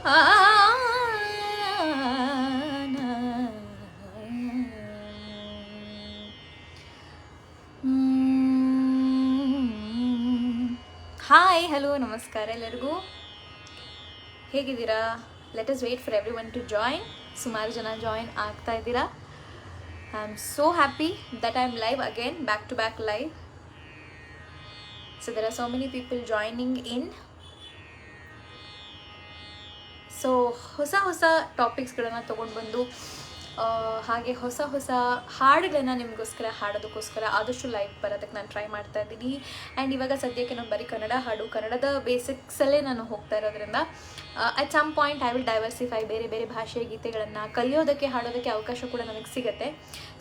ಆ hi, hello, ನಮಸ್ಕಾರ ಎಲ್ಲರಿಗೂ. ಹೇಗಿದ್ದೀರಾ? Let us wait for every one to join. ಸುಮಾರು ಜನ ಜಾಯಿನ್ ಆಗ್ತಾ ಇದ್ದೀರಾ. I am so happy that I am live again, back to back live. So there are so many people joining in. So ಹೊಸ ಹೊಸ ಟಾಪಿಕ್ಸ್ಗಳನ್ನು ತೊಗೊಂಡು ಬಂದು ಹಾಗೆ ಹೊಸ ಹೊಸ ಹಾಡುಗಳನ್ನು ನಿಮಗೋಸ್ಕರ ಹಾಡೋದಕ್ಕೋಸ್ಕರ ಆದಷ್ಟು ಲೈವ್ ಬರೋದಕ್ಕೆ ನಾನು ಟ್ರೈ ಮಾಡ್ತಾ ಇದ್ದೀನಿ. ಆ್ಯಂಡ್ ಇವಾಗ ಸದ್ಯಕ್ಕೆ ನಾನು ಬರೀ ಕನ್ನಡ ಹಾಡು, ಕನ್ನಡದ ಬೇಸಿಕ್ಸಲ್ಲೇ ನಾನು ಹೋಗ್ತಾ ಇರೋದ್ರಿಂದ at some point I will diversify, ಬೇರೆ ಬೇರೆ ಭಾಷೆಯ ಗೀತೆಗಳನ್ನು ಕಲಿಯೋದಕ್ಕೆ, ಹಾಡೋದಕ್ಕೆ ಅವಕಾಶ ಕೂಡ ನನಗೆ ಸಿಗುತ್ತೆ.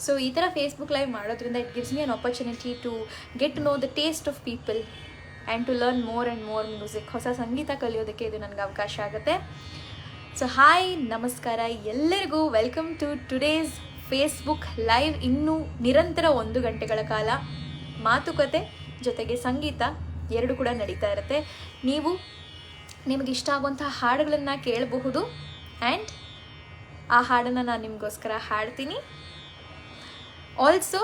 ಸೊ ಈ ಥರ ಫೇಸ್ಬುಕ್ ಲೈವ್ ಮಾಡೋದ್ರಿಂದ it gives me an opportunity to get to know the taste of people and to learn more and more music. ಹೊಸ ಸಂಗೀತ ಕಲಿಯೋದಕ್ಕೆ ಇದು ನನಗೆ ಅವಕಾಶ ಆಗುತ್ತೆ. ಸೊ ಹಾಯ್, ನಮಸ್ಕಾರ ಎಲ್ಲರಿಗೂ. Welcome to today's Facebook live. ಇನ್ನೂ ನಿರಂತರ 1 ಗಂಟೆಗಳ ಕಾಲ ಮಾತುಕತೆ ಜೊತೆಗೆ ಸಂಗೀತ ಎರಡು ಕೂಡ ನಡೀತಾ ಇರುತ್ತೆ. ನೀವು ನಿಮಗೆ ಇಷ್ಟ ಆಗುವಂಥ ಹಾಡುಗಳನ್ನು ಕೇಳಬಹುದು ಆ್ಯಂಡ್ ಆ ಹಾಡನ್ನು ನಾನು ನಿಮಗೋಸ್ಕರ ಹಾಡ್ತೀನಿ. ಆಲ್ಸೋ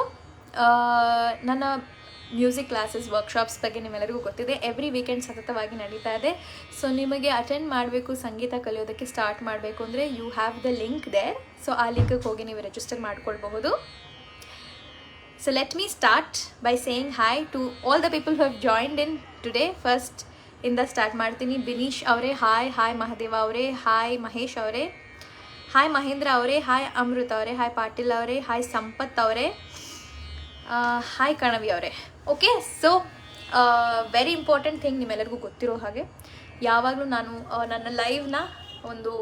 ನನ್ನ ಮ್ಯೂಸಿಕ್ ಕ್ಲಾಸಸ್, ವರ್ಕ್ಶಾಪ್ಸ್ ಬಗ್ಗೆ ನಿಮ್ಮೆಲ್ಲರಿಗೂ ಗೊತ್ತಿದೆ. ಎವ್ರಿ ವೀಕೆಂಡ್ ಸತತವಾಗಿ ನಡೀತಾ ಇದೆ. ಸೊ ನಿಮಗೆ ಅಟೆಂಡ್ ಮಾಡಬೇಕು, ಸಂಗೀತ ಕಲಿಯೋದಕ್ಕೆ ಸ್ಟಾರ್ಟ್ ಮಾಡಬೇಕು ಅಂದರೆ you have the link there. So ಆ ಲಿಂಕಿಗೆ ಹೋಗಿ ನೀವು ರಿಜಿಸ್ಟರ್ ಮಾಡ್ಕೊಳ್ಬಹುದು. So let me start by saying hi to all the people who have joined in today. First ಇಂದ ಸ್ಟಾರ್ಟ್ ಮಾಡ್ತೀನಿ. ಬಿನೀಶ್ ಅವರೇ ಹಾಯ್. ಹಾಯ್ ಮಹದೇವ ಅವರೇ ಹಾಯ್. ಮಹೇಶ್ ಅವರೇ ಹಾಯ್. ಮಹೇಂದ್ರ ಅವರೇ ಹಾಯ್. ಅಮೃತ ಅವರೇ ಹಾಯ್. ಪಾಟೀಲ್ ಅವರೇ ಹಾಯ್. ಸಂಪತ್ ಅವರೇ ಹಾಯ್. ಕಣವಿ ಅವರೇ. Okay, so very important thing, ನಿಮ್ಮೆಲ್ಲರಿಗೂ ಗೊತ್ತಿರೋ ಹಾಗೆ ಯಾವಾಗಲೂ ನಾನು ನನ್ನ ಲೈವ್ನ ಒಂದು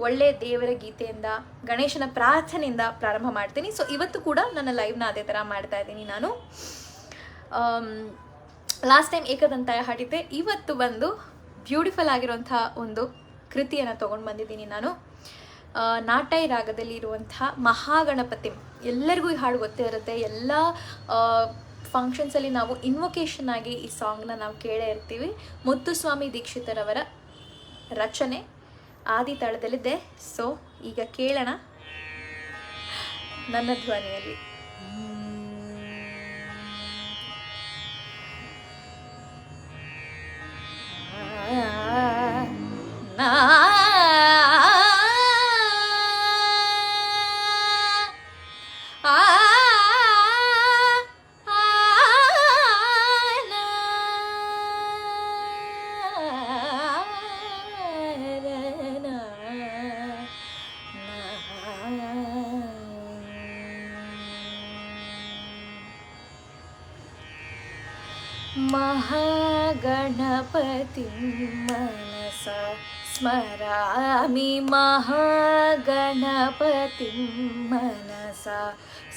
ಒಳ್ಳೆ ದೇವರ ಗೀತೆಯಿಂದ, ಗಣೇಶನ ಪ್ರಾರ್ಥನೆಯಿಂದ ಪ್ರಾರಂಭ ಮಾಡ್ತೀನಿ. ಸೊ ಇವತ್ತು ಕೂಡ ನನ್ನ ಲೈವ್ನ ಅದೇ ಥರ ಮಾಡ್ತಾ ಇದ್ದೀನಿ ನಾನು. ಲಾಸ್ಟ್ ಟೈಮ್ ಏಕದಂತಾಯ ಹಾಡಿದ್ದೆ. ಇವತ್ತು ಬಂದು ಬ್ಯೂಟಿಫುಲ್ ಆಗಿರುವಂಥ ಒಂದು ಕೃತಿಯನ್ನು ತೊಗೊಂಡು ಬಂದಿದ್ದೀನಿ ನಾನು. ನಾಟೈ ರಾಗದಲ್ಲಿ ಇರುವಂಥ ಮಹಾಗಣಪತಿ. ಎಲ್ಲರಿಗೂ ಈ ಹಾಡು ಗೊತ್ತೇ ಇರುತ್ತೆ. ಎಲ್ಲ ಫಂಕ್ಷನ್ಸಲ್ಲಿ ನಾವು ಇನ್ವೊಕೇಶನ್ ಆಗಿ ಈ ಸಾಂಗ್ನ ನಾವು ಕೇಳೇ ಇರ್ತೀವಿ. ಮುತ್ತುಸ್ವಾಮಿ ದೀಕ್ಷಿತರವರ ರಚನೆ, ಆದಿ ತಾಳದಲ್ಲಿದೆ. ಸೊ ಈಗ ಕೇಳೋಣ ನನ್ನ ಧ್ವನಿಯಲ್ಲಿ. महागणपतिं मनसा स्मरामि, महागणपतिं मनसा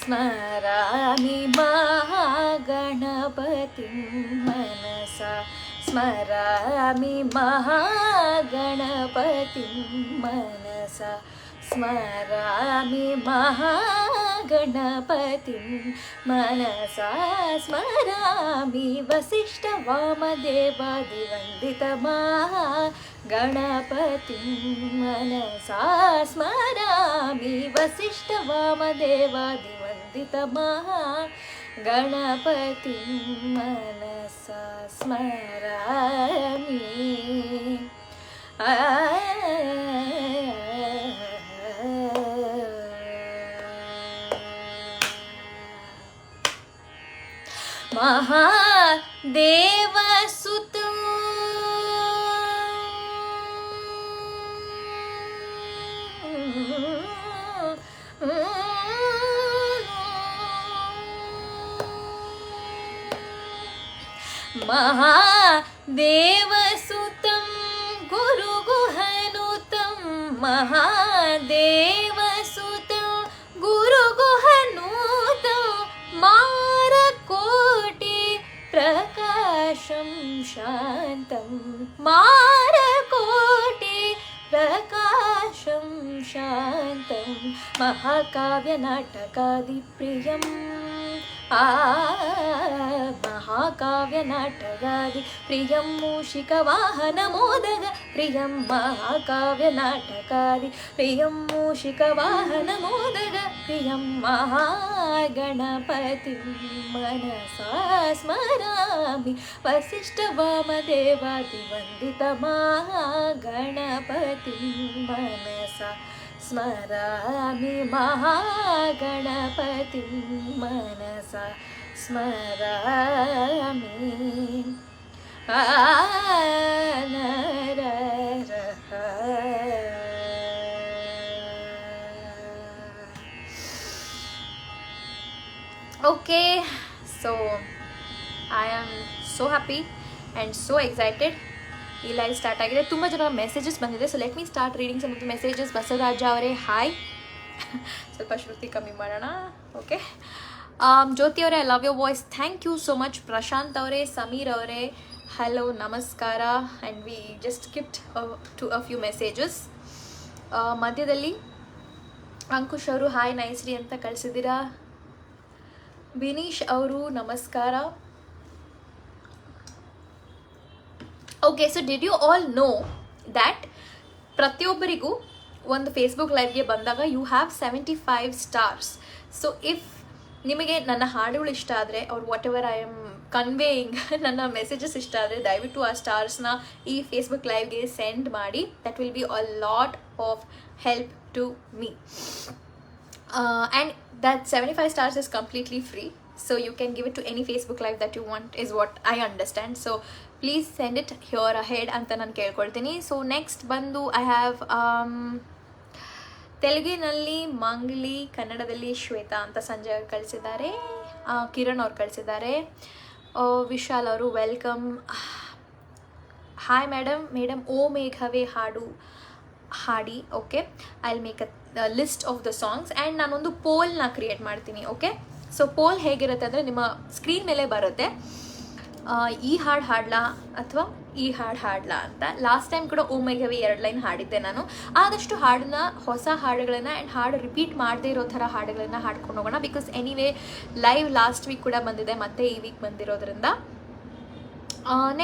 स्मरामि, महागणपतिं मनसा स्मरामि, महागणपतिं मनसा स्मरामि, महागणपतिं मनसा स्मरामि, वसिष्ठवामदेवादिवन्दितमहागणपतिं मनसा स्मरामि, वसिष्ठवामदेवादिवन्दितमहागणपतिं मनसा स्मरामि. महादेवसुतं महादेवसुतं गुरुगुहनुतं, महादेवसुतं गुरुगुहनुतं, मारकोटि प्रकाशं शान्तं, मारकोटि प्रकाशं शान्तं, महाकाव्यनाटकादिप्रियं ಆ ಮಹಾಕಾವ್ಯ ನಾಟಗಾದಿ ಪ್ರಿಯಂ ಮೂಷಿಕ ವಾಹನ ಮೋದಗ ಪ್ರಿಯಂ ಮಹಾಕಾವ್ಯ ನಾಟಕಾದಿ ಪ್ರಿಯಂ ಮೂಷಿಕ ವಾಹನ ಮೋದಗ ಪ್ರಿಯಂ ಮಹಾಗಣಪತಿ ಮನಸಾ ಸ್ಮರಾಮಿ ವಸಿಷ್ಠ ವಾಮದೇವಾದಿ ವಂದಿತ ಮಹಾಗಣಪತಿ ಮನಸಾ ಸ್ಮರಾಮಿ ಮಹಾಗಣಪತಿ ಮನಸಾ ಸ್ಮರಾಮಿ okay so I am so happy and so excited. ಈ ಲೈವ್ ಸ್ಟಾರ್ಟ್ ಆಗಿದೆ. ತುಂಬ ಜನ ಮೆಸೇಜಸ್ ಬಂದಿದೆ. So let me start reading some of the messages. Basavaraj ಅವರೇ ಹಾಯ್. ಸ್ವಲ್ಪ ಶ್ರುತಿ ಕಮ್ಮಿ ಮಾಡೋಣ. ಓಕೆ. ಜ್ಯೋತಿ ಅವರೇ I love your voice. Thank you so much. Prashanth ಅವರೇ, ಸಮೀರ್ ಅವರೇ ಹಲೋ ನಮಸ್ಕಾರ. And we just skipped to a few messages. ಮಧ್ಯದಲ್ಲಿ ಅಂಕುಶ್ ಅವರು ಹಾಯ್ ನೈಸ್ರಿ ಅಂತ ಕಳಿಸಿದ್ದೀರಾ. ಬಿನೀಶ್ ಅವರು ನಮಸ್ಕಾರ. Okay, so did you all know that ಪ್ರತಿಯೊಬ್ಬರಿಗೂ ಒಂದು ಫೇಸ್ಬುಕ್ ಲೈವ್ಗೆ ಬಂದಾಗ you have 75 stars. So if ನಿಮಗೆ ನನ್ನ ಹಾಡುಗಳು ಇಷ್ಟ ಆದರೆ ಅವ್ರು whatever I am conveying ನನ್ನ ಮೆಸೇಜಸ್ ಇಷ್ಟ ಆದರೆ ದಯವಿಟ್ಟು ಆ ಸ್ಟಾರ್ಸ್ನ ಈ ಫೇಸ್ಬುಕ್ ಲೈವ್ಗೆ ಸೆಂಡ್ ಮಾಡಿ. That will be a lot of help to me. And that 75 stars is completely free, so you can give it to any Facebook live that you want is what I understand. So please send it here ahead anta nan kelkoltini. So next bandu I have ತೆಲುಗಿನಲ್ಲಿ ಮಂಗ್ಲಿ, ಕನ್ನಡದಲ್ಲಿ ಶ್ವೇತಾ ಅಂತ ಸಂಜಯ್ ಅವರು ಕಳಿಸಿದ್ದಾರೆ. ಕಿರಣ್ ಅವ್ರು ಕಳಿಸಿದ್ದಾರೆ. ವಿಶಾಲ್ ಅವರು welcome. Hi madam ಓ ಮೇಘವೇ ಹಾಡಿ. Okay, I will make a list of the songs and ನಾನೊಂದು ಪೋಲ್ನ ಕ್ರಿಯೇಟ್ ಮಾಡ್ತೀನಿ. ಓಕೆ, ಸೊ ಪೋಲ್ ಹೇಗಿರುತ್ತೆ ಅಂದರೆ ನಿಮ್ಮ ಸ್ಕ್ರೀನ್ ಮೇಲೆ ಬರುತ್ತೆ ಈ ಹಾಡು ಹಾಡ್ಲಾ ಅಥವಾ ಈ ಹಾಡು ಹಾಡ್ಲಾ ಅಂತ. ಲಾಸ್ಟ್ ಟೈಮ್ ಕೂಡ ಓ ಮೇಘವೇ 2 ಲೈನ್ ಹಾಡಿದ್ದೆ ನಾನು. ಆದಷ್ಟು ಹಾಡನ್ನ, ಹೊಸ ಹಾಡುಗಳನ್ನು ಆ್ಯಂಡ್ ಹಾಡು ರಿಪೀಟ್ ಮಾಡದೇ ಇರೋ ಥರ ಹಾಡುಗಳನ್ನು ಹಾಡ್ಕೊಂಡು ಹೋಗೋಣ. Because anyway live last week ಕೂಡ ಬಂದಿದೆ, ಮತ್ತೆ ಈ ವೀಕ್ ಬಂದಿರೋದ್ರಿಂದ.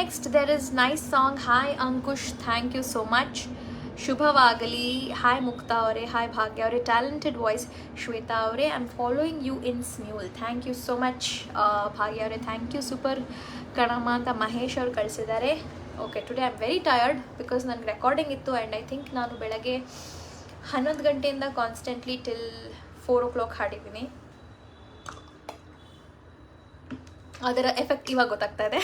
Next there is nice song. Hi Ankush, thank you so much. ಶುಭವಾಗಲಿ. ಹಾಯ್ ಮುಕ್ತಾ ಅವರೇ, ಹಾಯ್ ಭಾಗ್ಯ ಅವರೇ, ಟ್ಯಾಲೆಂಟೆಡ್ ವಾಯ್ಸ್. ಶ್ವೇತಾ ಅವರೇ, I am following you in Smule. Thank you so much. Bhagya ಅವರೇ ಥ್ಯಾಂಕ್ ಯು, ಸೂಪರ್ ಕಣಮ್ಮ ಅಂತ ಮಹೇಶ್ ಅವ್ರು ಕಳಿಸಿದ್ದಾರೆ. Okay, today I am very tired because ನನಗೆ ರೆಕಾರ್ಡಿಂಗ್ ಇತ್ತು ಆ್ಯಂಡ್ ಐ ಥಿಂಕ್ ನಾನು ಬೆಳಗ್ಗೆ 11 ಗಂಟೆಯಿಂದ ಕಾನ್ಸ್ಟೆಂಟ್ಲಿ ಟಿಲ್ 4 o'clock ಹಾಡಿದ್ದೀನಿ. ಅದರ ಎಫೆಕ್ಟ್ ಇವಾಗ ಗೊತ್ತಾಗ್ತಾ ಇದೆ.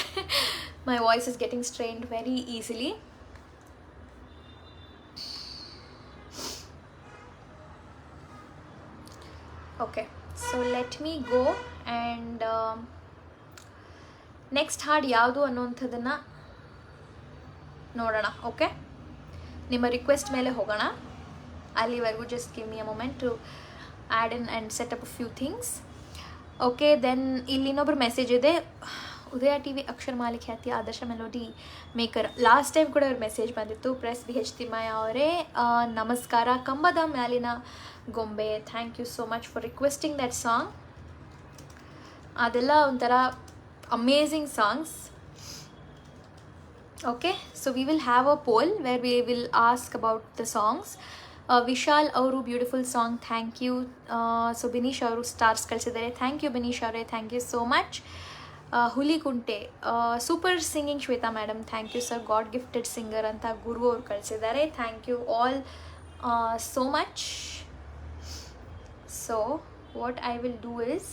My voice is getting strained very easily. Okay, so let me go and next ಹಾಡು ಯಾವುದು ಅನ್ನೋವಂಥದ್ದನ್ನು ನೋಡೋಣ. ಓಕೆ, ನಿಮ್ಮ ರಿಕ್ವೆಸ್ಟ್ ಮೇಲೆ ಹೋಗೋಣ. ಅಲ್ಲಿವರೆಗೂ just give me a moment to add in and set up a few things. Okay, then ಇಲ್ಲಿ ಇನ್ನೊಬ್ರು message ಇದೆ. ಉದಯ ಟಿ ವಿ ಅಕ್ಷರ ಮಾಲಿಕ್ ಖ್ಯಾತಿ ಆದರ್ಶ ಮೆಲೋಡಿ ಮೇಕರ್. ಲಾಸ್ಟ್ ಟೈಮ್ ಕೂಡ ಅವ್ರ ಮೆಸೇಜ್ ಬಂದಿತ್ತು. ಪ್ರೆಸ್ BH ತಿಮ್ಮಯ್ಯ ಅವರೇ ನಮಸ್ಕಾರ. ಕಂಬದ ಮ್ಯಾಲಿನ ಗೊಂಬೆ, thank you so much for requesting that song. ಅದೆಲ್ಲ ಒಂಥರ amazing songs. Okay, so we will have a poll where we will ask about the songs. Vishal ಅವರು beautiful song, thank you. So Bineesh ಅವರು stars ಕಳಿಸಿದ್ದಾರೆ. ಥ್ಯಾಂಕ್ ಯು ಬಿನೀಶ್ ಅವರೇ, thank you so much. Hulikunte, super singing Shwetha madam, thank you sir. God gifted singer ಅಂತ ಗುರು ಅವರು ಕಳಿಸಿದ್ದಾರೆ. Thank you all so much. So what I will do is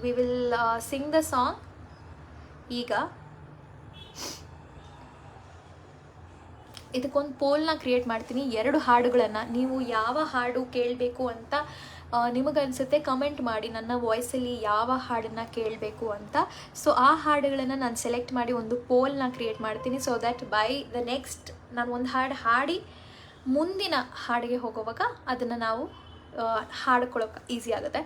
we will sing the song. ಈಗ ಇದಕ್ಕೊಂದು ಪೋಲ್ನ create ಮಾಡ್ತೀನಿ. 2 ಹಾಡುಗಳನ್ನು ನೀವು ಯಾವ ಹಾಡು ಕೇಳಬೇಕು ಅಂತ ನಿಮಗನ್ಸುತ್ತೆ ಕಮೆಂಟ್ ಮಾಡಿ, ನನ್ನ ವಾಯ್ಸಲ್ಲಿ ಯಾವ ಹಾಡನ್ನು ಕೇಳಬೇಕು ಅಂತ. ಸೊ ಆ ಹಾಡುಗಳನ್ನು ನಾನು ಸೆಲೆಕ್ಟ್ ಮಾಡಿ ಒಂದು ಪೋಲ್ನ ಕ್ರಿಯೇಟ್ ಮಾಡ್ತೀನಿ. So that by the next ನಾನು ಒಂದು ಹಾಡು ಹಾಡಿ ಮುಂದಿನ ಹಾಡಿಗೆ ಹೋಗುವಾಗ ಅದನ್ನು ನಾವು ಹಾಡ್ಕೊಳ್ಳೋಕೆ ಈಸಿ ಆಗುತ್ತೆ.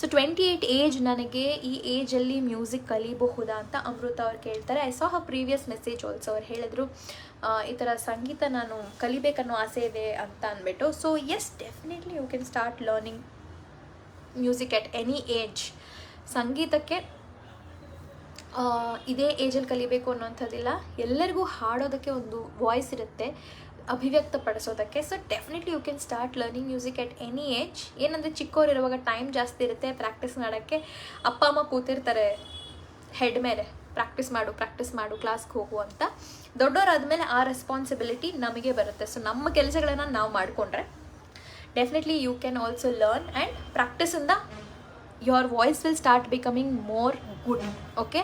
ಸೊ 28 ಏಜ್, ನನಗೆ ಈ ಏಜಲ್ಲಿ ಮ್ಯೂಸಿಕ್ ಕಲಿಬಹುದಾ ಅಂತ ಅಮೃತ ಅವ್ರು ಕೇಳ್ತಾರೆ. I saw a previous message also. ಅವ್ರು ಹೇಳಿದ್ರು ಈ ಥರ ಸಂಗೀತ ನಾನು ಕಲಿಬೇಕನ್ನೋ ಆಸೆ ಇದೆ ಅಂತ ಅಂದ್ಬಿಟ್ಟು. So yes, definitely you can start learning music at any age. ಸಂಗೀತಕ್ಕೆ ಇದೇ ಏಜಲ್ಲಿ ಕಲಿಬೇಕು ಅನ್ನೋಂಥದ್ದಿಲ್ಲ. ಎಲ್ಲರಿಗೂ ಹಾಡೋದಕ್ಕೆ ಒಂದು ವಾಯ್ಸ್ ಇರುತ್ತೆ, ಅಭಿವ್ಯಕ್ತಪಡಿಸೋದಕ್ಕೆ. So definitely you can start learning music at any age. ಏನಂದರೆ ಚಿಕ್ಕವರಿರುವಾಗ ಟೈಮ್ ಜಾಸ್ತಿ ಇರುತ್ತೆ ಪ್ರಾಕ್ಟೀಸ್ ಮಾಡೋಕ್ಕೆ. ಅಪ್ಪ ಅಮ್ಮ ಕೂತಿರ್ತಾರೆ ಹೆಡ್ ಮೇಲೆ, ಪ್ರಾಕ್ಟೀಸ್ ಮಾಡು ಕ್ಲಾಸ್ಗೆ ಹೋಗು ಅಂತ. ದೊಡ್ಡವರಾದ್ಮೇಲೆ ಆ ರೆಸ್ಪಾನ್ಸಿಬಿಲಿಟಿ ನಮಗೆ ಬರುತ್ತೆ. ಸೊ ನಮ್ಮ ಕೆಲಸಗಳನ್ನು ನಾವು ಮಾಡಿಕೊಂಡ್ರೆ definitely you can also learn and ಪ್ರಾಕ್ಟೀಸಿಂದ your voice will start becoming more good. Okay,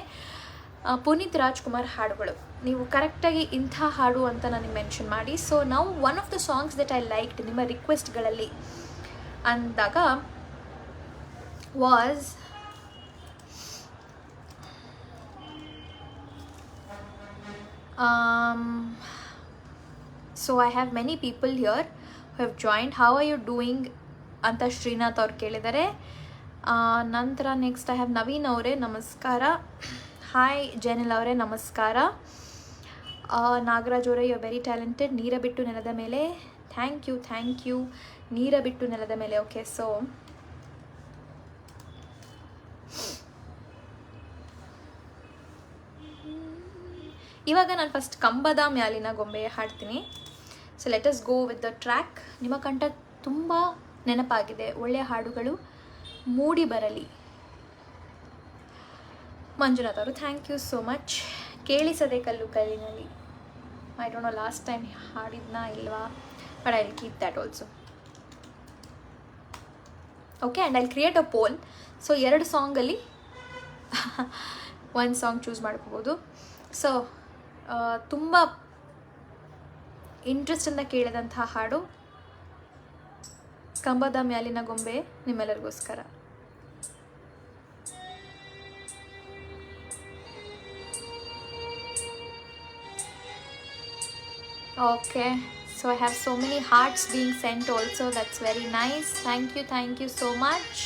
Puneeth Rajkumar ಹಾಡುಗಳು ನೀವು ಕರೆಕ್ಟಾಗಿ ಇಂಥ ಹಾಡು ಅಂತ ನನಗೆ ಮೆನ್ಷನ್ ಮಾಡಿ. ಸೊ ನಾವು one of the songs that I liked ನಿಮ್ಮ ರಿಕ್ವೆಸ್ಟ್ಗಳಲ್ಲಿ ಅಂದಾಗ was so I have many people here who have joined. How are you doing ಅಂತ ಶ್ರೀನಾಥ್ ಅವ್ರು ಕೇಳಿದ್ದಾರೆ. ನಂತರ ನೆಕ್ಸ್ಟ್ ಐ ಹ್ಯಾವ್ ನವೀನ್ ಅವರೇ ನಮಸ್ಕಾರ. ಹಾಯ್ ಜೇನಿಲ್ ಅವರೇ ನಮಸ್ಕಾರ. ನಾಗರಾಜ್ ಅವರೇ ಯು ಆರ್ ವೆರಿ ಟ್ಯಾಲೆಂಟೆಡ್. ನೀರ ಬಿಟ್ಟು ನೆಲದ ಮೇಲೆ, ಥ್ಯಾಂಕ್ ಯು. ನೀರ ಬಿಟ್ಟು ನೆಲದ ಮೇಲೆ. ಓಕೆ, ಸೊ ಇವಾಗ ನಾನು ಫಸ್ಟ್ ಕಂಬದ ಮ್ಯಾಲಿನ ಗೊಂಬೆ ಹಾಡ್ತೀನಿ. So let us go with the track. ನಿಮ್ಮ ಕಂಠ ತುಂಬ ನೆನಪಾಗಿದೆ, ಒಳ್ಳೆಯ ಹಾಡುಗಳು ಮೂಡಿ ಬರಲಿ. ಮಂಜುನಾಥ್ ಅವರು ಥ್ಯಾಂಕ್ ಯು ಸೋ ಮಚ್. ಕೇಳಿಸದೆ ಕಲ್ಲು ಕಲ್ಲಿನಲ್ಲಿ. I don't know last time ಹಾಡಿದ್ನಾ ಇಲ್ವಾ, but I will keep that also. Okay, and I will create a poll. So 2 ಸಾಂಗಲ್ಲಿ ಒಂದು ಸಾಂಗ್ ಚೂಸ್ ಮಾಡ್ಕೋಬೋದು. ಸೊ ತುಂಬ ಇಂಟ್ರೆಸ್ಟಿಂದ ಕೇಳಿದಂಥ ಹಾಡು ಕಂಬದ ಮ್ಯಾಲಿನ ಗೊಂಬೆ ನಿಮ್ಮೆಲ್ಲರಿಗೋಸ್ಕರ. Okay, so I have so many hearts being sent also. That's very nice. Thank you so much.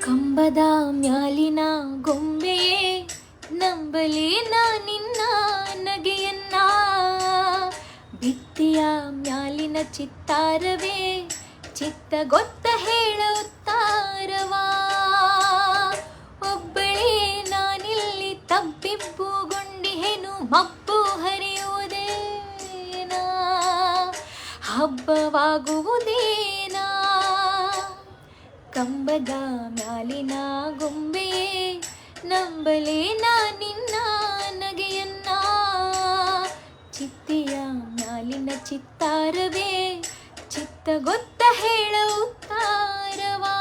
ಕಂಬದ ಮ್ಯಾಲಿನ ಗೊಂಬೆಯೇ ನಂಬಲೇನ ನಿನ್ನ ನಗೆಯನ್ನ, ಭಿತ್ತಿಯ ಮ್ಯಾಲಿನ ಚಿತ್ತಾರವೇ ಚಿತ್ತ ಗೊತ್ತ ಹೇಳ ಉತ್ತಾರವಾ, ಒಬ್ಬಳೇ ನಾನಿಲ್ಲಿ ತಬ್ಬಿಬ್ಬುಗೊಂಡಿಹೆನು ಮಬ್ಬು ಹರಿಯುವುದೇನಾ, ಹಬ್ಬವಾಗುವುದೇನಾ, ಕಂಬದ ಮ್ಯಾಲಿನ ಗೊಂಬೆಯೇ ನಂಬಲೇನ ನಿನ್ನ ನಗೆಯನ್ನ, ಚಿತ್ತಿಯ ಮ್ಯಾಲಿನ ಚಿತ್ತಾರವೇ ಚಿತ್ತ ಗೊತ್ತ ಹೇಳ ಉತ್ತಾರವಾ.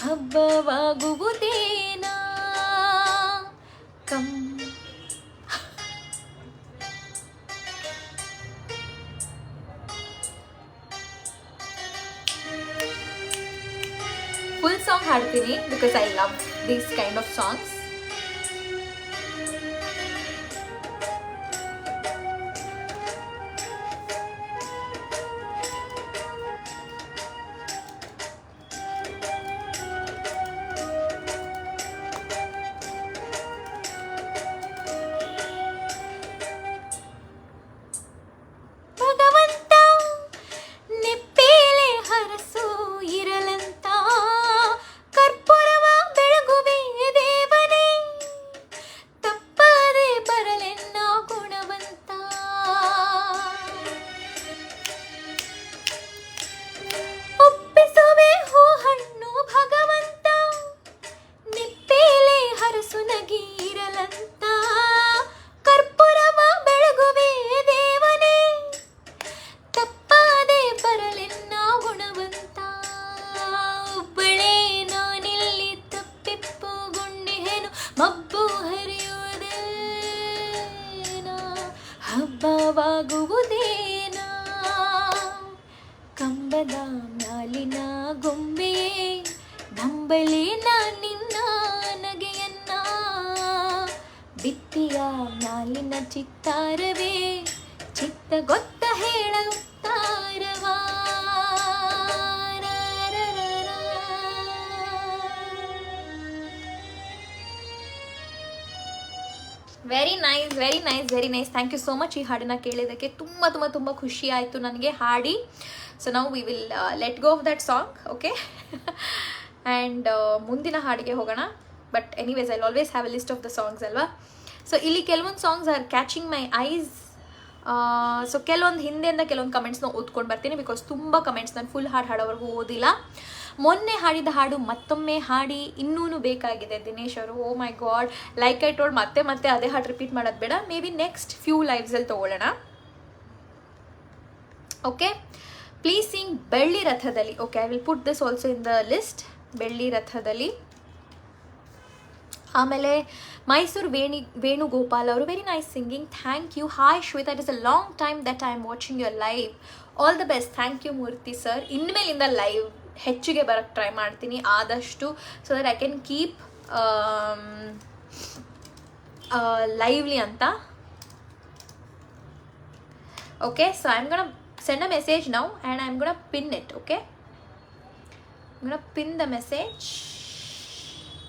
ಹಬ್ಬವಾಗುವುದೇನಾ ಸಾಂಗ್ ಹಾಡ್ತೀನಿ because I love these kind of songs. ಹಬ್ಬವಾಗುವುದೇನಾ ಕಂಬದ ಮ್ಯಾಲಿನ ಗೊಂಬೆಯೇ ನಂಬಲಿ ನಿನ್ನ ನಗೆಯನ್ನ ಬಿತ್ತಿಯ ಮ್ಯಾಲಿನ ಚಿತ್ತಾರವೇ ಚಿತ್ತ ಗೊತ್ತ ಹೇಳುತ್ತಾರವಾ. Very nice very nice very nice. Thank you so much ಈ ಹಾಡನ್ನು ಕೇಳಿದ್ದಕ್ಕೆ. ತುಂಬ ತುಂಬ ತುಂಬ ಖುಷಿ ಆಯಿತು ನನಗೆ ಹಾಡಿ. ಸೊ ನಾವು we will let go of that song, okay. And ಮುಂದಿನ ಹಾಡಿಗೆ ಹೋಗೋಣ. But anyways I always have A list of the songs ಅಲ್ವಾ. ಸೊ ಇಲ್ಲಿ ಕೆಲವೊಂದು ಸಾಂಗ್ಸ್ ಆರ್ ಕ್ಯಾಚಿಂಗ್ ಮೈ ಐಸ್. ಸೊ ಕೆಲವೊಂದು ಹಿಂದೆಯಿಂದ ಕೆಲವೊಂದು ಕಮೆಂಟ್ಸ್ನ ಓದ್ಕೊಂಡು ಬರ್ತೀನಿ ಬಿಕಾಸ್ ತುಂಬ ಕಮೆಂಟ್ಸ್ ನಾನು ಫುಲ್ ಹಾಡೋವರೆಗೂ ಓದಿಲ್ಲ. ಮೊನ್ನೆ ಹಾಡಿದ ಹಾಡು ಮತ್ತೊಮ್ಮೆ ಹಾಡಿ ಇನ್ನೂ ಬೇಕಾಗಿದೆ ದಿನೇಶ್ ಅವರು. Oh my God, like I told ಮತ್ತೆ ಮತ್ತೆ ಅದೇ ಹಾಡು ರಿಪೀಟ್ ಮಾಡೋದು ಬೇಡ. ಮೇ ಬಿ ನೆಕ್ಸ್ಟ್ ಫ್ಯೂ ಲೈವ್ಸಲ್ಲಿ ತೊಗೊಳ್ಳೋಣ, ಓಕೆ. ಪ್ಲೀಸ್ ಸಿಂಗ್ ಬೆಳ್ಳಿ ರಥದಲ್ಲಿ. Okay, I will put this also in the list. ಬೆಳ್ಳಿ ರಥದಲ್ಲಿ. ಆಮೇಲೆ ಮೈಸೂರು ವೇಣುಗೋಪಾಲ್ ಅವರು, very nice singing, thank you. Hi Shwetha, it is a long time that I am watching your live. All the best. Thank you Murthy sir. ಇನ್ಮೇಲಿಂದ live ಹೆಚ್ಚಿಗೆ ಬರೋಕ್ಕೆ try ಮಾಡ್ತೀನಿ ಆದಷ್ಟು, so that I can keep lively ಅಂತ. Okay, so I am gonna send a message now and I'm gonna pin it, okay? I'm gonna pin the message.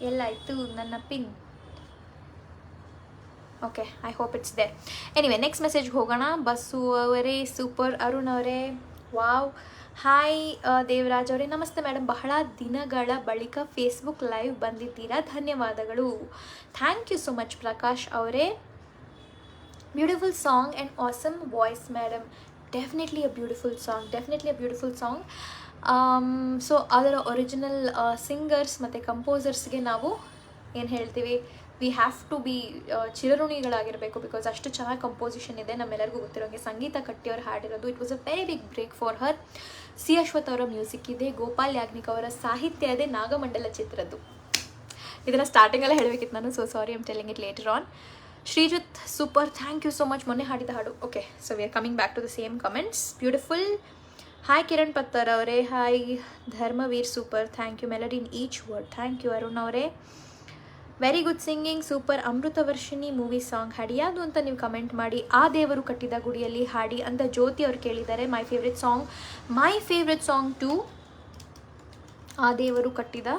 ಎಲ್ಲಾಯಿತು ನನ್ನ pin. Okay, I hope it's there. Anyway next ಮೆಸೇಜ್ಗೆ ಹೋಗೋಣ. ಬಸ್ಸು ಅವರೇ super. Arun ಅವರೇ wow. Hi Devaraj ಅವರೇ ನಮಸ್ತೆ madam, ಬಹಳ ದಿನಗಳ ಬಳಿಕ ಫೇಸ್ಬುಕ್ ಲೈವ್ ಬಂದಿದ್ದೀರಾ, ಧನ್ಯವಾದಗಳು. Thank you so much Prakash ಅವರೇ. Beautiful song and awesome voice madam. Definitely a beautiful song, definitely a beautiful song. So ಅದರ ಒರಿಜಿನಲ್ ಸಿಂಗರ್ಸ್ ಮತ್ತು ಕಂಪೋಸರ್ಸ್ಗೆ ನಾವು ಏನು ಹೇಳ್ತೀವಿ, ವಿ ಹ್ಯಾವ್ ಟು ಬಿ ಚಿರಋಣಿಗಳಾಗಿರಬೇಕು ಬಿಕಾಸ್ ಅಷ್ಟು ಚೆನ್ನಾಗಿ ಕಂಪೋಸಿಷನ್ ಇದೆ. ನಮ್ಮೆಲ್ಲರಿಗೂ ಗೊತ್ತಿರೋಂಗೆ ಸಂಗೀತ ಕಟ್ಟಿಯವರು ಹಾಡಿರೋದು. It was a very big break for her. C Ashwath ಅವರ ಮ್ಯೂಸಿಕ್ ಇದೆ, ಗೋಪಾಲ್ ಯಾಜ್ಞಿಕ್ ಅವರ ಸಾಹಿತ್ಯ ಇದೆ, ನಾಗಮಂಡಲ ಚಿತ್ರದ್ದು. ಇದನ್ನು ಸ್ಟಾರ್ಟಿಂಗಲ್ಲೇ ಹೇಳಬೇಕಿತ್ತು ನಾನು, so sorry, I'm telling it later on. Sreejith super, thank you so much. ಮೊನ್ನೆ ಹಾಡಿದ ಹಾಡು. Okay, so we are coming back to the same comments. Beautiful. Hi Kiran Pattar ಅವರೇ. Hi Dharmaveer super, thank you. Melody in each word, thank you. Arun ಅವರೇ very good singing super. Amruthavarshini movie song ಹಾಡಿ, ಯಾವುದು ಅಂತ ನೀವು comment ಮಾಡಿ. ಆ ದೇವರು ಕಟ್ಟಿದ ಗುಡಿಯಲ್ಲಿ ಹಾಡಿ ಅಂತ ಜ್ಯೋತಿ ಅವರು ಕೇಳಿದ್ದಾರೆ. ಮೈ ಫೇವ್ರೆಟ್ ಸಾಂಗ್ ಟು ಆ ದೇವರು ಕಟ್ಟಿದ.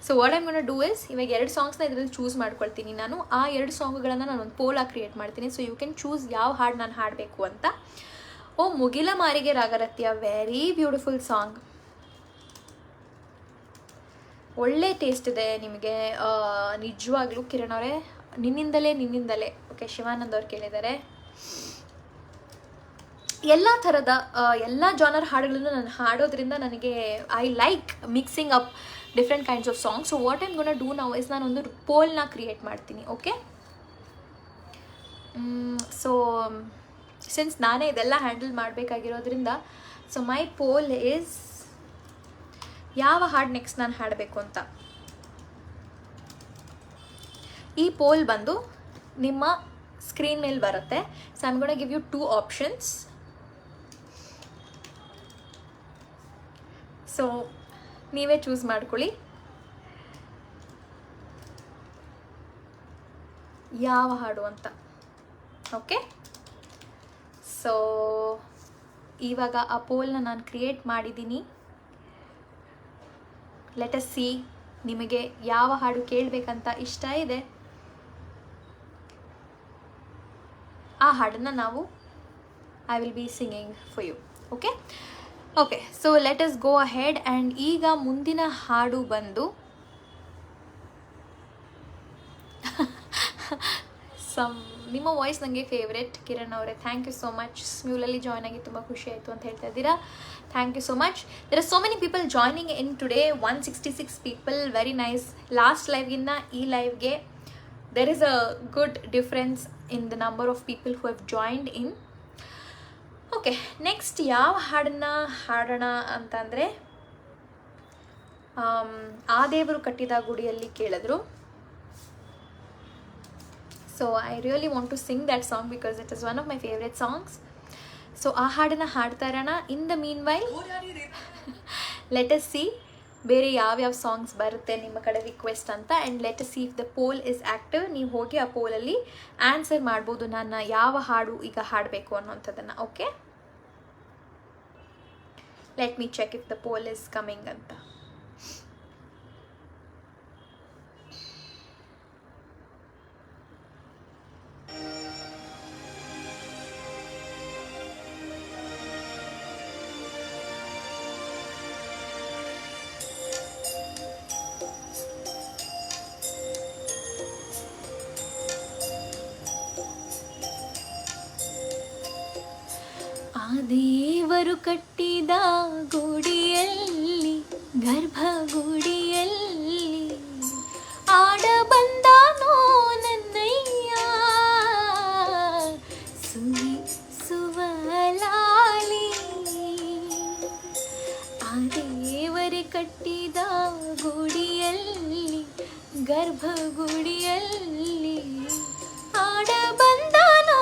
So what I'm gonna do is, ಇವಾಗ 2 ಸಾಂಗ್ಸ್ನ ಇದರಲ್ಲಿ ಚೂಸ್ ಮಾಡ್ಕೊಳ್ತೀನಿ ನಾನು. ಆ 2 ಸಾಂಗ್ಗಳನ್ನು ನಾನು ಒಂದು ಪೋಲಾಗಿ ಕ್ರಿಯೇಟ್ ಮಾಡ್ತೀನಿ. ಸೊ ಯು ಕ್ಯಾನ್ ಚೂಸ್ ಯಾವ ಹಾಡು ನಾನು ಹಾಡಬೇಕು ಅಂತ. ಓ ಮುಗಿಲ ಮಾರಿಗೆ ರಾಗರತ್ಯ, ವೆರಿ ಬ್ಯೂಟಿಫುಲ್ ಸಾಂಗ್. ಒಳ್ಳೆ ಟೇಸ್ಟ್ ಇದೆ ನಿಮಗೆ ನಿಜವಾಗ್ಲೂ ಕಿರಣ್ ಅವರೇ. ನಿನ್ನಿಂದಲೇ. ಓಕೆ, ಶಿವಾನಂದ್ ಅವ್ರು ಕೇಳಿದ್ದಾರೆ. ಎಲ್ಲ ಥರದ ಎಲ್ಲ ಜಾನರ್ ಹಾಡುಗಳನ್ನು ನಾನು ಹಾಡೋದ್ರಿಂದ ನನಗೆ I like mixing up different kinds of songs. So what I'm gonna do now is, ನಾನೊಂದು ಪೋಲ್ನ ಕ್ರಿಯೇಟ್ ಮಾಡ್ತೀನಿ, ಓಕೆ. ಸೊ ಸಿನ್ಸ್ ನಾನೇ ಇದೆಲ್ಲ ಹ್ಯಾಂಡಲ್ ಮಾಡಬೇಕಾಗಿರೋದ್ರಿಂದ, ಸೊ ಮೈ ಪೋಲ್ ಈಸ್ ಯಾವ ಹಾಡು ನೆಕ್ಸ್ಟ್ ನಾನು ಹಾಡಬೇಕು ಅಂತ. ಈ ಪೋಲ್ ಬಂದು ನಿಮ್ಮ ಸ್ಕ್ರೀನ್ ಮೇಲೆ ಬರುತ್ತೆ. So I'm gonna give you 2 options. So ನೀವೇ ಚೂಸ್ ಮಾಡ್ಕೊಳ್ಳಿ ಯಾವ ಹಾಡು ಅಂತ. ಓಕೆ, ಸೊ ಇವಾಗ ಆ ಪೋಲ್ನ ನಾನು ಕ್ರಿಯೇಟ್ ಮಾಡಿದ್ದೀನಿ. ಲೆಟ್ ಅಸ್ ಸಿ ನಿಮಗೆ ಯಾವ ಹಾಡು ಕೇಳಬೇಕಂತ ಇಷ್ಟ ಇದೆ, ಆ ಹಾಡನ್ನು ನಾವು I will be singing for you. Okay, so let us go ahead. And ಈಗ ಮುಂದಿನ ಹಾಡು ಬಂದು ನಿಮ್ಮ ವಾಯ್ಸ್ ನನಗೆ ಫೇವ್ರೆಟ್ ಕಿರಣ್ ಅವರೇ, ಥ್ಯಾಂಕ್ ಯು ಸೋ ಮಚ್. ಸ್ಮ್ಯೂಲಲ್ಲಿ ಜಾಯ್ನ್ ಆಗಿ ತುಂಬ ಖುಷಿ ಆಯಿತು ಅಂತ ಹೇಳ್ತಾ ಇದ್ದೀರಾ. Thank you so much. There are so many people joining in today, 166 people, very nice. Last ಲೈವ್ಗಿಂತ ಈ ಲೈವ್ಗೆ there is a good difference in the number of people who have joined in. Okay, next ಯಾವ ಹಾಡನ್ನು ಹಾಡೋಣ ಅಂತಂದರೆ, ಆ ದೇವರು ಕಟ್ಟಿದ ಗುಡಿಯಲ್ಲಿ ಕೇಳಿದ್ರು. So I really want to sing that song because it is one of my favourite songs. So ಆ ಹಾಡನ್ನು ಹಾಡ್ತಾ ಇರೋಣ. In the meanwhile let us see ಬೇರೆ ಯಾವ್ಯಾವ ಸಾಂಗ್ಸ್ ಬರುತ್ತೆ ನಿಮ್ಮ ಕಡೆ ರಿಕ್ವೆಸ್ಟ್ ಅಂತ. And let us see if the poll is active. ನೀವು ಹೋಗಿ ಆ ಪೋಲಲ್ಲಿ ಆನ್ಸರ್ ಮಾಡ್ಬೋದು ನಾನು ಯಾವ ಹಾಡು ಈಗ ಹಾಡಬೇಕು ಅನ್ನೋಂಥದ್ದನ್ನು. Okay, let me check if the poll is coming ಅಂತ. ದೇವರು ಕಟ್ಟಿದ ಗುಡಿಯಲ್ಲಿ, ಗರ್ಭಗುಡಿಯಲ್ಲಿ ಆಡ ಬಂದಾನೋ ನನ್ನಯ್ಯ, ಸುವಿ ಸುವಲಾಲಿ. ಆ ದೇವರೇ ಕಟ್ಟಿದ ಗುಡಿಯಲ್ಲಿ, ಗರ್ಭಗುಡಿಯಲ್ಲಿ ಆಡ ಬಂದಾನೋ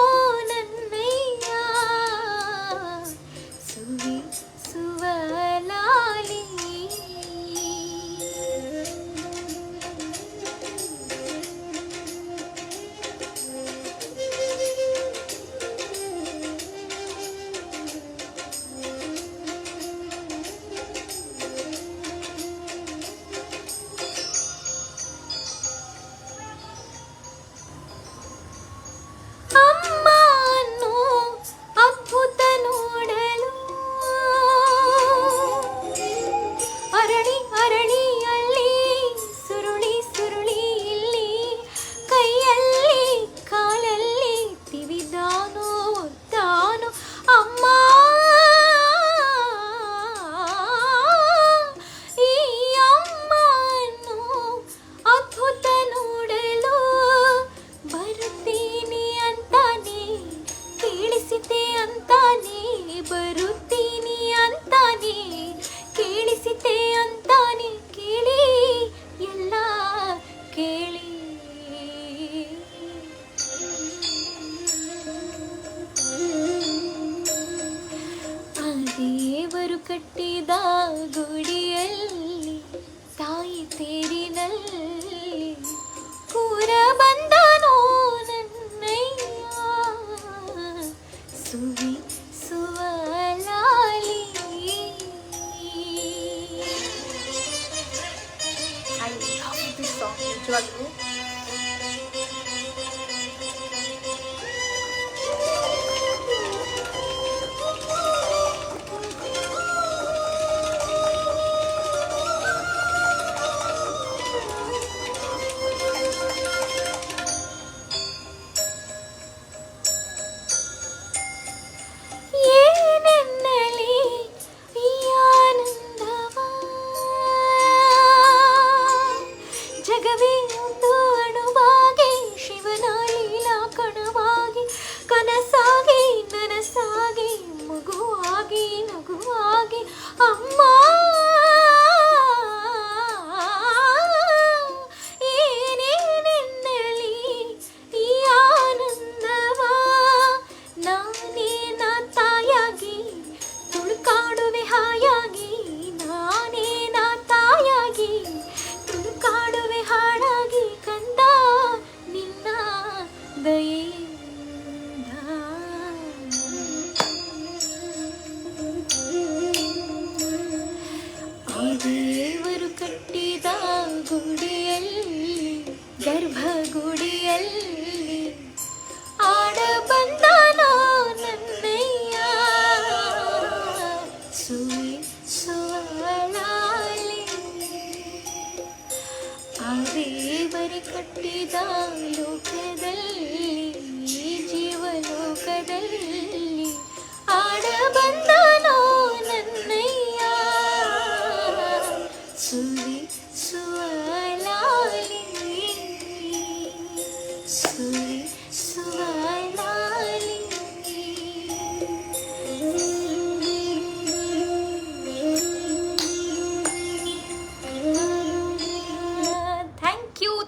ನನ್ನಯ್ಯ, ಸುವಿ ಸುವಲಾಲಿ. ದಯೆಯಿಂದ ಆ ದೇವರು ಕಟ್ಟಿದ ಗುಡಿಯಲ್ಲಿ ಗರ್ಭಗುಡಿಯಲ್ಲಿ ಆಡ ಬಂದನೋ ನನ್ನಯ್ಯ ಸುವಳಾಲಿ ಆ ದೇವರು ಕಟ್ಟಿದ ಲೋಕದಲ್ಲಿ ಜೀವಲೋಕದಲ್ಲಿ ಆಡ ಬಂದನೋ Nannaya ಸುವಳಾಲಿ ಸುವಳಾಲಿ.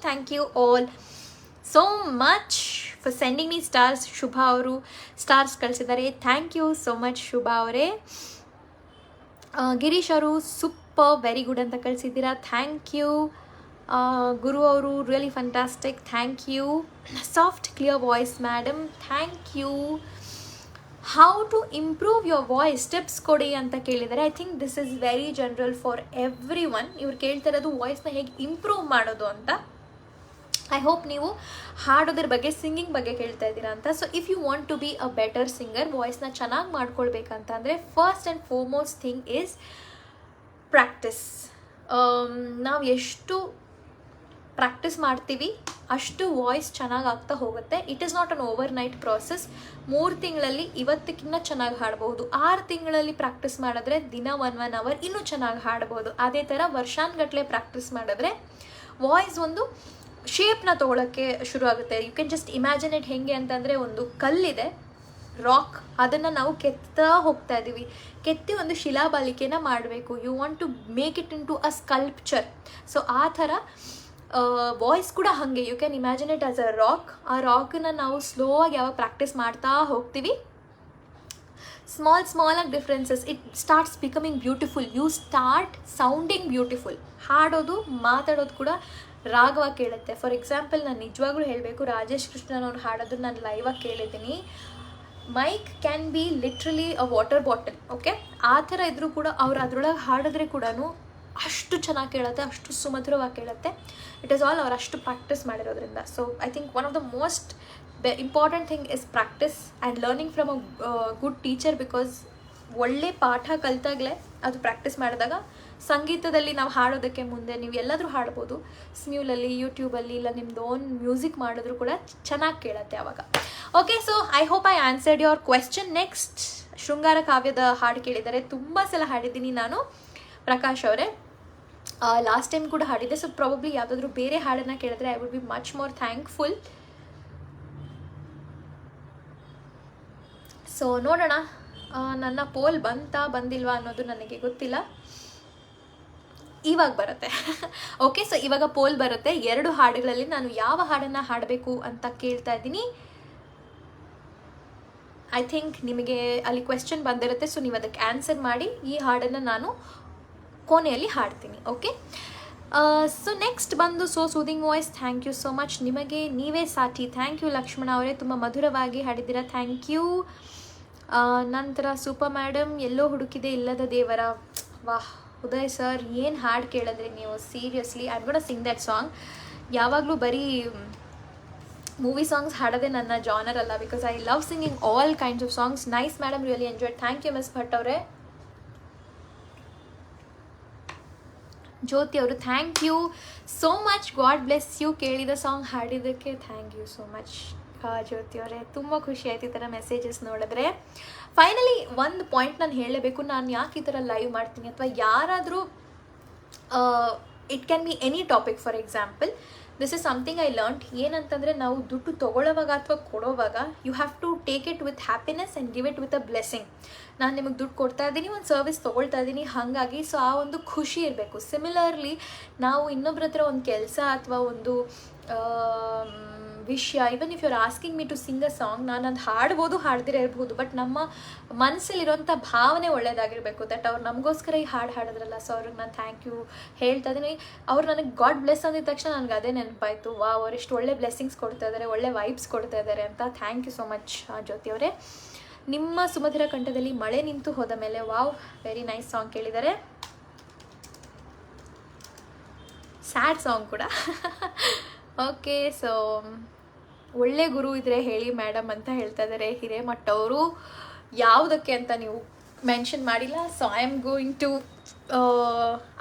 Thank you all so much for sending me stars. Shubha ಅವರು ಸ್ಟಾರ್ಸ್ ಕಳಿಸಿದ್ದಾರೆ. Thank you so much Shubha ಅವರೇ. ಗಿರೀಶ್ ಅವರು ಸೂಪರ್ ವೆರಿ ಗುಡ್ ಅಂತ ಕಳಿಸಿದ್ದೀರಾ. Thank you. ಗುರು ಅವರು really fantastic. Thank you. Soft clear voice madam. Thank you. How to improve your voice tips ಕೊಡಿ ಅಂತ ಕೇಳಿದ್ದಾರೆ. I think this is very general for every one. ಇವ್ರು ಕೇಳ್ತಾ ಇರೋದು ವಾಯ್ಸ್ನ ಹೇಗೆ ಇಂಪ್ರೂವ್ ಮಾಡೋದು ಅಂತ. ಐ ಹೋಪ್ ನೀವು ಹಾಡೋದ್ರ ಬಗ್ಗೆ ಸಿಂಗಿಂಗ್ ಬಗ್ಗೆ ಕೇಳ್ತಾ ಇದ್ದೀರಾ ಅಂತ. So if you want to be a better singer, ವಾಯ್ಸ್ನ ಚೆನ್ನಾಗಿ ಮಾಡ್ಕೊಳ್ಬೇಕಂತ ಅಂದರೆ first and foremost thing is practice. ನಾವು ಎಷ್ಟು ಪ್ರಾಕ್ಟೀಸ್ ಮಾಡ್ತೀವಿ ಅಷ್ಟು ವಾಯ್ಸ್ ಚೆನ್ನಾಗಿ ಆಗ್ತಾ ಹೋಗುತ್ತೆ. It is not an overnight process. 3 ತಿಂಗಳಲ್ಲಿ ಇವತ್ತಿಗಿನ್ನ ಚೆನ್ನಾಗಿ ಹಾಡ್ಬೋದು. 6 ತಿಂಗಳಲ್ಲಿ ಪ್ರಾಕ್ಟೀಸ್ ಮಾಡಿದ್ರೆ ದಿನ 1 ಅವರ್ ಇನ್ನೂ ಚೆನ್ನಾಗಿ ಹಾಡ್ಬೋದು. ಅದೇ ಥರ ವರ್ಷಾನ್ಗಟ್ಲೆ ಪ್ರಾಕ್ಟೀಸ್ ಮಾಡಿದ್ರೆ ವಾಯ್ಸ್ ಒಂದು ಶೇಪ್ನ ತೊಗೊಳಕ್ಕೆ ಶುರು ಆಗುತ್ತೆ. You can just imagine it. ಹೇಗೆ ಅಂತಂದರೆ ಒಂದು ಕಲ್ಲಿದೆ, ರಾಕ್, ಅದನ್ನು ನಾವು ಕೆತ್ತಾ ಹೋಗ್ತಾ ಇದ್ದೀವಿ. ಕೆತ್ತಿ ಒಂದು ಶಿಲಾಬಾಲಿಕೆನ ಮಾಡಬೇಕು. You want to make it into a sculpture. So ಆ ಥರ ವಾಯ್ಸ್ ಕೂಡ ಹಾಗೆ. You can imagine it as a rock. ಆ ರಾಕನ್ನ ನಾವು ಸ್ಲೋ ಆಗಿ ಯಾವಾಗ ಪ್ರಾಕ್ಟೀಸ್ ಮಾಡ್ತಾ ಹೋಗ್ತೀವಿ, ಸ್ಮಾಲ್ ಆಗಿ differences, it starts becoming beautiful. You start sounding beautiful. ಹಾಡೋದು ಮಾತಾಡೋದು ಕೂಡ ರಾಗವಾಗಿ ಕೇಳುತ್ತೆ. ಫಾರ್ ಎಕ್ಸಾಂಪಲ್, ನಾನು ನಿಜವಾಗ್ಲೂ ಹೇಳಬೇಕು, ರಾಜೇಶ್ ಕೃಷ್ಣನ್ ಅವ್ರು ಹಾಡೋದು ನಾನು ಲೈವಾಗಿ ಕೇಳಿದ್ದೀನಿ. Mic can be literally a water bottle. Okay, ಆ ಥರ ಇದ್ರೂ ಕೂಡ ಅವ್ರು ಅದರೊಳಗೆ ಹಾಡಿದ್ರೆ ಕೂಡ ಅಷ್ಟು ಚೆನ್ನಾಗಿ ಕೇಳುತ್ತೆ, ಅಷ್ಟು ಸುಮಧುರವಾಗಿ ಕೇಳುತ್ತೆ. ಇಟ್ ಈಸ್ ಆಲ್ ಅವ್ರು ಅಷ್ಟು ಪ್ರಾಕ್ಟೀಸ್ ಮಾಡಿರೋದ್ರಿಂದ. So I think one of the most important thing is practice and learning from a good teacher. Because ಒಳ್ಳೆ ಪಾಠ ಕಲಿತಾಗಲೇ ಅದು ಪ್ರಾಕ್ಟೀಸ್ ಮಾಡಿದಾಗ ಸಂಗೀತದಲ್ಲಿ ನಾವು ಹಾಡೋದಕ್ಕೆ ಮುಂದೆ ನೀವು ಎಲ್ಲಾದರೂ ಹಾಡ್ಬೋದು. ಸ್ಮ್ಯೂಲಲ್ಲಿ, ಯೂಟ್ಯೂಬಲ್ಲಿ, ಇಲ್ಲ ನಿಮ್ಮದು ಓನ್ ಮ್ಯೂಸಿಕ್ ಮಾಡಿದ್ರು ಕೂಡ ಚೆನ್ನಾಗಿ ಕೇಳುತ್ತೆ ಆವಾಗ. Okay, so I hope I answered your question. Next, ಶೃಂಗಾರ ಕಾವ್ಯದ ಹಾಡು ಕೇಳಿದ್ದಾರೆ. ತುಂಬ ಸಲ ಹಾಡಿದ್ದೀನಿ ನಾನು, ಪ್ರಕಾಶ್ ಅವರೇ. ಲಾಸ್ಟ್ ಟೈಮ್ ಕೂಡ ಹಾಡಿದ್ದೆ. ಸೊ ಪ್ರಾಬಬ್ಲಿ ಯಾವುದಾದ್ರೂ ಬೇರೆ ಹಾಡನ್ನು ಕೇಳಿದ್ರೆ I would be much more thankful. So ನೋಡೋಣ, ನನ್ನ ಪೋಲ್ ಬಂದಿಲ್ವಾ ಅನ್ನೋದು ನನಗೆ ಗೊತ್ತಿಲ್ಲ. ಇವಾಗ ಬರುತ್ತೆ. ಓಕೆ, ಸೊ ಇವಾಗ ಪೋಲ್ ಬರುತ್ತೆ. 2 ಹಾಡುಗಳಲ್ಲಿ ನಾನು ಯಾವ ಹಾಡನ್ನು ಹಾಡಬೇಕು ಅಂತ ಕೇಳ್ತಾ ಇದ್ದೀನಿ. ಐ ಥಿಂಕ್ ನಿಮಗೆ ಅಲ್ಲಿ ಕ್ವೆಶ್ಚನ್ ಬಂದಿರುತ್ತೆ. ಸೊ ನೀವು ಅದಕ್ಕೆ ಆನ್ಸರ್ ಮಾಡಿ. ಈ ಹಾಡನ್ನು ನಾನು ಕೊನೆಯಲ್ಲಿ ಹಾಡ್ತೀನಿ. ಓಕೆ, ಸೊ ನೆಕ್ಸ್ಟ್ ಬಂದು so soothing voice. Thank you so much. ನಿಮಗೆ ನೀವೇ ಸಾಟಿ. ಥ್ಯಾಂಕ್ ಯು ಲಕ್ಷ್ಮಣ ಅವರೇ, ತುಂಬ ಮಧುರವಾಗಿ ಹಾಡಿದ್ದೀರಾ. ಥ್ಯಾಂಕ್ ಯು. ನಂತರ ಸೂಪರ್ ಮೇಡಮ್, ಎಲ್ಲೋ ಹುಡುಕಿದೆ ಇಲ್ಲದ ದೇವರ. ವಾಹ್ ಉದಯ್ ಸರ್, ಏನು ಹಾಡು ಕೇಳಿದ್ರಿ ನೀವು. Seriously I am gonna sing that song. ಯಾವಾಗಲೂ ಬರೀ ಮೂವಿ ಸಾಂಗ್ಸ್ ಹಾಡೋದೇ ನನ್ನ ಜಾನರ್ ಅಲ್ಲ, because I love singing all kinds of songs. Nice madam, really enjoyed. Thank you miss Bhat ಅವರೇ. ಜ್ಯೋತಿ ಅವರು, thank you so much. God bless you. ಕೇಳಿದ song ಹಾಡಿದ್ದಕ್ಕೆ thank you so much Jyothi ಅವರೇ. ತುಂಬ ಖುಷಿ ಆಯ್ತು ಈ ಥರ ಮೆಸೇಜಸ್ ನೋಡಿದ್ರೆ. ಫೈನಲಿ ಒಂದು ಪಾಯಿಂಟ್ ನಾನು ಹೇಳಲೇಬೇಕು. ನಾನು ಯಾಕೆ ಈ ಥರ ಲೈವ್ ಮಾಡ್ತೀನಿ, ಅಥವಾ ಯಾರಾದರೂ it can be any topic. For example, this is something I learned. ಏನಂತಂದರೆ, ನಾವು ದುಡ್ಡು ತೊಗೊಳ್ಳೋವಾಗ ಅಥವಾ ಕೊಡೋವಾಗ you have to take it with happiness and give it with a blessing. ನಾನು ನಿಮಗೆ ದುಡ್ಡು ಕೊಡ್ತಾ ಇದ್ದೀನಿ, ಒಂದು ಸರ್ವಿಸ್ ತೊಗೊಳ್ತಾ ಇದ್ದೀನಿ, ಹಾಗಾಗಿ ಸೊ ಆ ಒಂದು ಖುಷಿ ಇರಬೇಕು. ಸಿಮಿಲರ್ಲಿ, ನಾವು ಇನ್ನೊಬ್ರ ಹತ್ರ ಒಂದು ಕೆಲಸ ಅಥವಾ ಒಂದು ವಿಷಯ. Even if you are asking me to sing a song, ನಾನು ಅದು ಹಾಡ್ಬೋದು, ಹಾಡ್ದಿರೇ ಇರ್ಬೋದು, ಬಟ್ ನಮ್ಮ ಮನಸ್ಸಲ್ಲಿರೋಂಥ ಭಾವನೆ ಒಳ್ಳೇದಾಗಿರಬೇಕು. ದಟ್ ಅವ್ರು ನಮಗೋಸ್ಕರ ಈ ಹಾಡು ಹಾಡಿದ್ರಲ್ಲ, ಸೊ ಅವ್ರಿಗೆ ನಾನು ಥ್ಯಾಂಕ್ ಯು ಹೇಳ್ತಾ ಇದ್ದೀನಿ. ಅವ್ರು ನನಗೆ ಗಾಡ್ ಬ್ಲೆಸ್ ಅಂದಿದ ತಕ್ಷಣ ನನಗೆ ಅದೇ ನೆನಪಾಯಿತು, ವಾ ಅವ್ರು ಎಷ್ಟು ಒಳ್ಳೆ ಬ್ಲೆಸ್ಸಿಂಗ್ಸ್ ಕೊಡ್ತಾ ಇದ್ದಾರೆ, ಒಳ್ಳೆ ವೈಬ್ಸ್ ಕೊಡ್ತಾ ಇದ್ದಾರೆ ಅಂತ. Thank you so much Jyothi ಅವರೇ. ನಿಮ್ಮ ಸುಮಧುರ ಕಂಠದಲ್ಲಿ ಮಳೆ ನಿಂತು ಹೋದ ಮೇಲೆ, ವಾವ್ ವೆರಿ ನೈಸ್ ಸಾಂಗ್ ಕೇಳಿದ್ದಾರೆ. ಸ್ಯಾಡ್ ಸಾಂಗ್ ಕೂಡ. ಓಕೆ, ಸೊ ಒಳ್ಳೆ ಗುರು ಇದ್ರೆ ಹೇಳಿ ಮೇಡಮ್ ಅಂತ ಹೇಳ್ತಾ ಇದ್ದಾರೆ ಹಿರೇಮಠ ಅವರು. ಯಾವುದಕ್ಕೆ ಅಂತ ನೀವು ಮೆನ್ಷನ್ ಮಾಡಿಲ್ಲ, so I am going to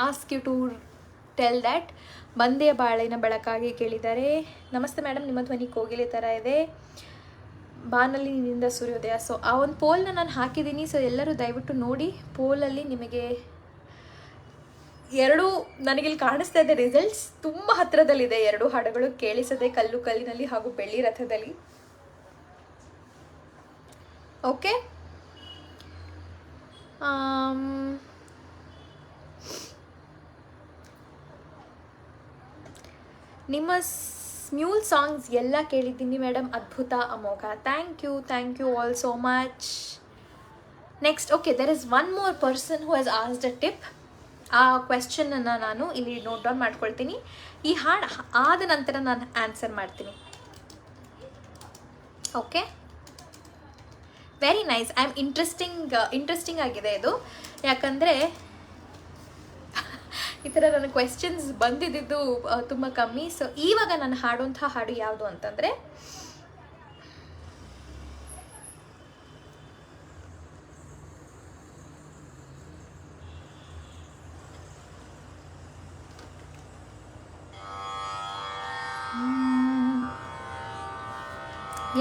ask you to tell that. ಬಂದೆಯ ಬಾಳಿನ ಬೆಳಕಾಗಿ ಕೇಳಿದ್ದಾರೆ. ನಮಸ್ತೆ ಮೇಡಮ್, ನಿಮ್ಮ ಧ್ವನಿ ಕೋಗಿಲೆ ಥರ ಇದೆ. ಬಾನಲ್ಲಿ ನಿನ್ನಿಂದ ಸೂರ್ಯೋದಯ. ಸೊ ಆ ಒಂದು ಪೋಲ್ನ ನಾನು ಹಾಕಿದ್ದೀನಿ, ಸೊ ಎಲ್ಲರೂ ದಯವಿಟ್ಟು ನೋಡಿ. ಪೋಲಲ್ಲಿ ನಿಮಗೆ ಎರಡು ನನಗಿಲ್ಲಿ ಕಾಣಿಸ್ತಾ ಇದೆ ರಿಸಲ್ಟ್ಸ್. ತುಂಬ ಹತ್ತಿರದಲ್ಲಿದೆ ಎರಡು ಹಾಡುಗಳು, ಕೇಳಿಸದೆ ಕಲ್ಲು ಕಲ್ಲಿನಲ್ಲಿ ಹಾಗೂ ಬೆಳ್ಳಿ ರಥದಲ್ಲಿ. ಓಕೆ, ನಿಮ್ಮ ಮ್ಯೂಲ್ ಸಾಂಗ್ಸ್ ಎಲ್ಲ ಕೇಳಿದ್ದೀನಿ ಮೇಡಮ್, ಅದ್ಭುತ, ಅಮೋಘ. Thank you all so much. Next, okay, there is one more person who has asked a tip. ಆ ಕ್ವೆಶ್ಚನನ್ನು ನಾನು ಇಲ್ಲಿ ನೋಟ್ ಡೌನ್ ಮಾಡ್ಕೊಳ್ತೀನಿ. ಈ ಹಾಡು ಆದ ನಂತರ ನಾನು ಆನ್ಸರ್ ಮಾಡ್ತೀನಿ. Okay, very nice. I am interesting ಆಗಿದೆ ಇದು. ಯಾಕಂದರೆ ಈ ಥರ ನನ್ನ ಕ್ವೆಶ್ಚನ್ಸ್ ಬಂದಿದ್ದು ತುಂಬ ಕಮ್ಮಿ. ಸೊ ಇವಾಗ ನಾನು ಹಾಡುವಂಥ ಹಾಡು ಯಾವುದು ಅಂತಂದರೆ,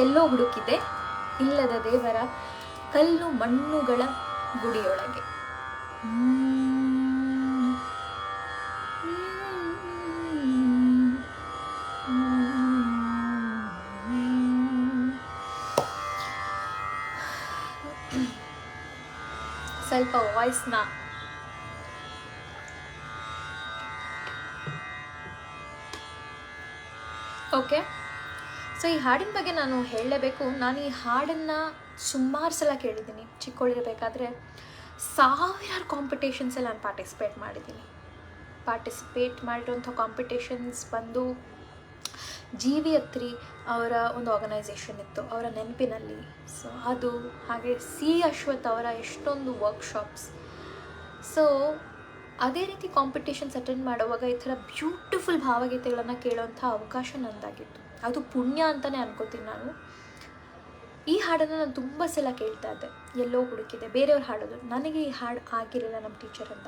ಎಲ್ಲೋ ಹುಡುಕಿದೆ ಇಲ್ಲದ ದೇವರ ಕಲ್ಲು ಮಣ್ಣುಗಳ ಗುಡಿಯೊಳಗೆ. ಸ್ವಲ್ಪ ವಾಯ್ಸ್ನ ಓಕೆ. ಸೊ ಈ ಹಾಡಿನ ಬಗ್ಗೆ ನಾನು ಹೇಳಲೇಬೇಕು. ನಾನು ಈ ಹಾಡನ್ನು ಸುಮಾರು ಸಲ ಕೇಳಿದ್ದೀನಿ. ಚಿಕ್ಕವಳಿರಬೇಕಾದ್ರೆ ಸಾವಿರಾರು ಕಾಂಪಿಟೇಷನ್ಸಲ್ಲಿ ನಾನು ಪಾರ್ಟಿಸಿಪೇಟ್ ಮಾಡಿರೋಂಥ ಕಾಂಪಿಟೇಷನ್ಸ್ ಬಂದು ಜಿ.ವಿ. ಅತ್ರಿ ಅವರ ಒಂದು ಆರ್ಗನೈಸೇಷನ್ ಇತ್ತು, ಅವರ ನೆನಪಿನಲ್ಲಿ. ಸೊ ಅದು ಹಾಗೆ ಸಿ ಅಶ್ವಥ್ ಅವರ ಎಷ್ಟೊಂದು ವರ್ಕ್ಶಾಪ್ಸ್. ಸೊ ಅದೇ ರೀತಿ ಕಾಂಪಿಟೇಷನ್ಸ್ ಅಟೆಂಡ್ ಮಾಡುವಾಗ ಈ ಥರ ಬ್ಯೂಟಿಫುಲ್ ಭಾವಗೀತೆಗಳನ್ನು ಕೇಳೋವಂಥ ಅವಕಾಶ ನಂದಾಗಿತ್ತು. ಅದು ಪುಣ್ಯ ಅಂತಲೇ ಅನ್ಕೋತೀನಿ ನಾನು. ಈ ಹಾಡನ್ನು ನಾನು ತುಂಬ ಸಲ ಕೇಳ್ತಾ ಇದ್ದೆ, ಎಲ್ಲೋ ಹುಡುಕಿದೆ, ಬೇರೆಯವ್ರು ಹಾಡೋದು. ನನಗೆ ಈ ಹಾಡು ಆಗಿರಲಿಲ್ಲ ನಮ್ಮ ಟೀಚರಿಂದ.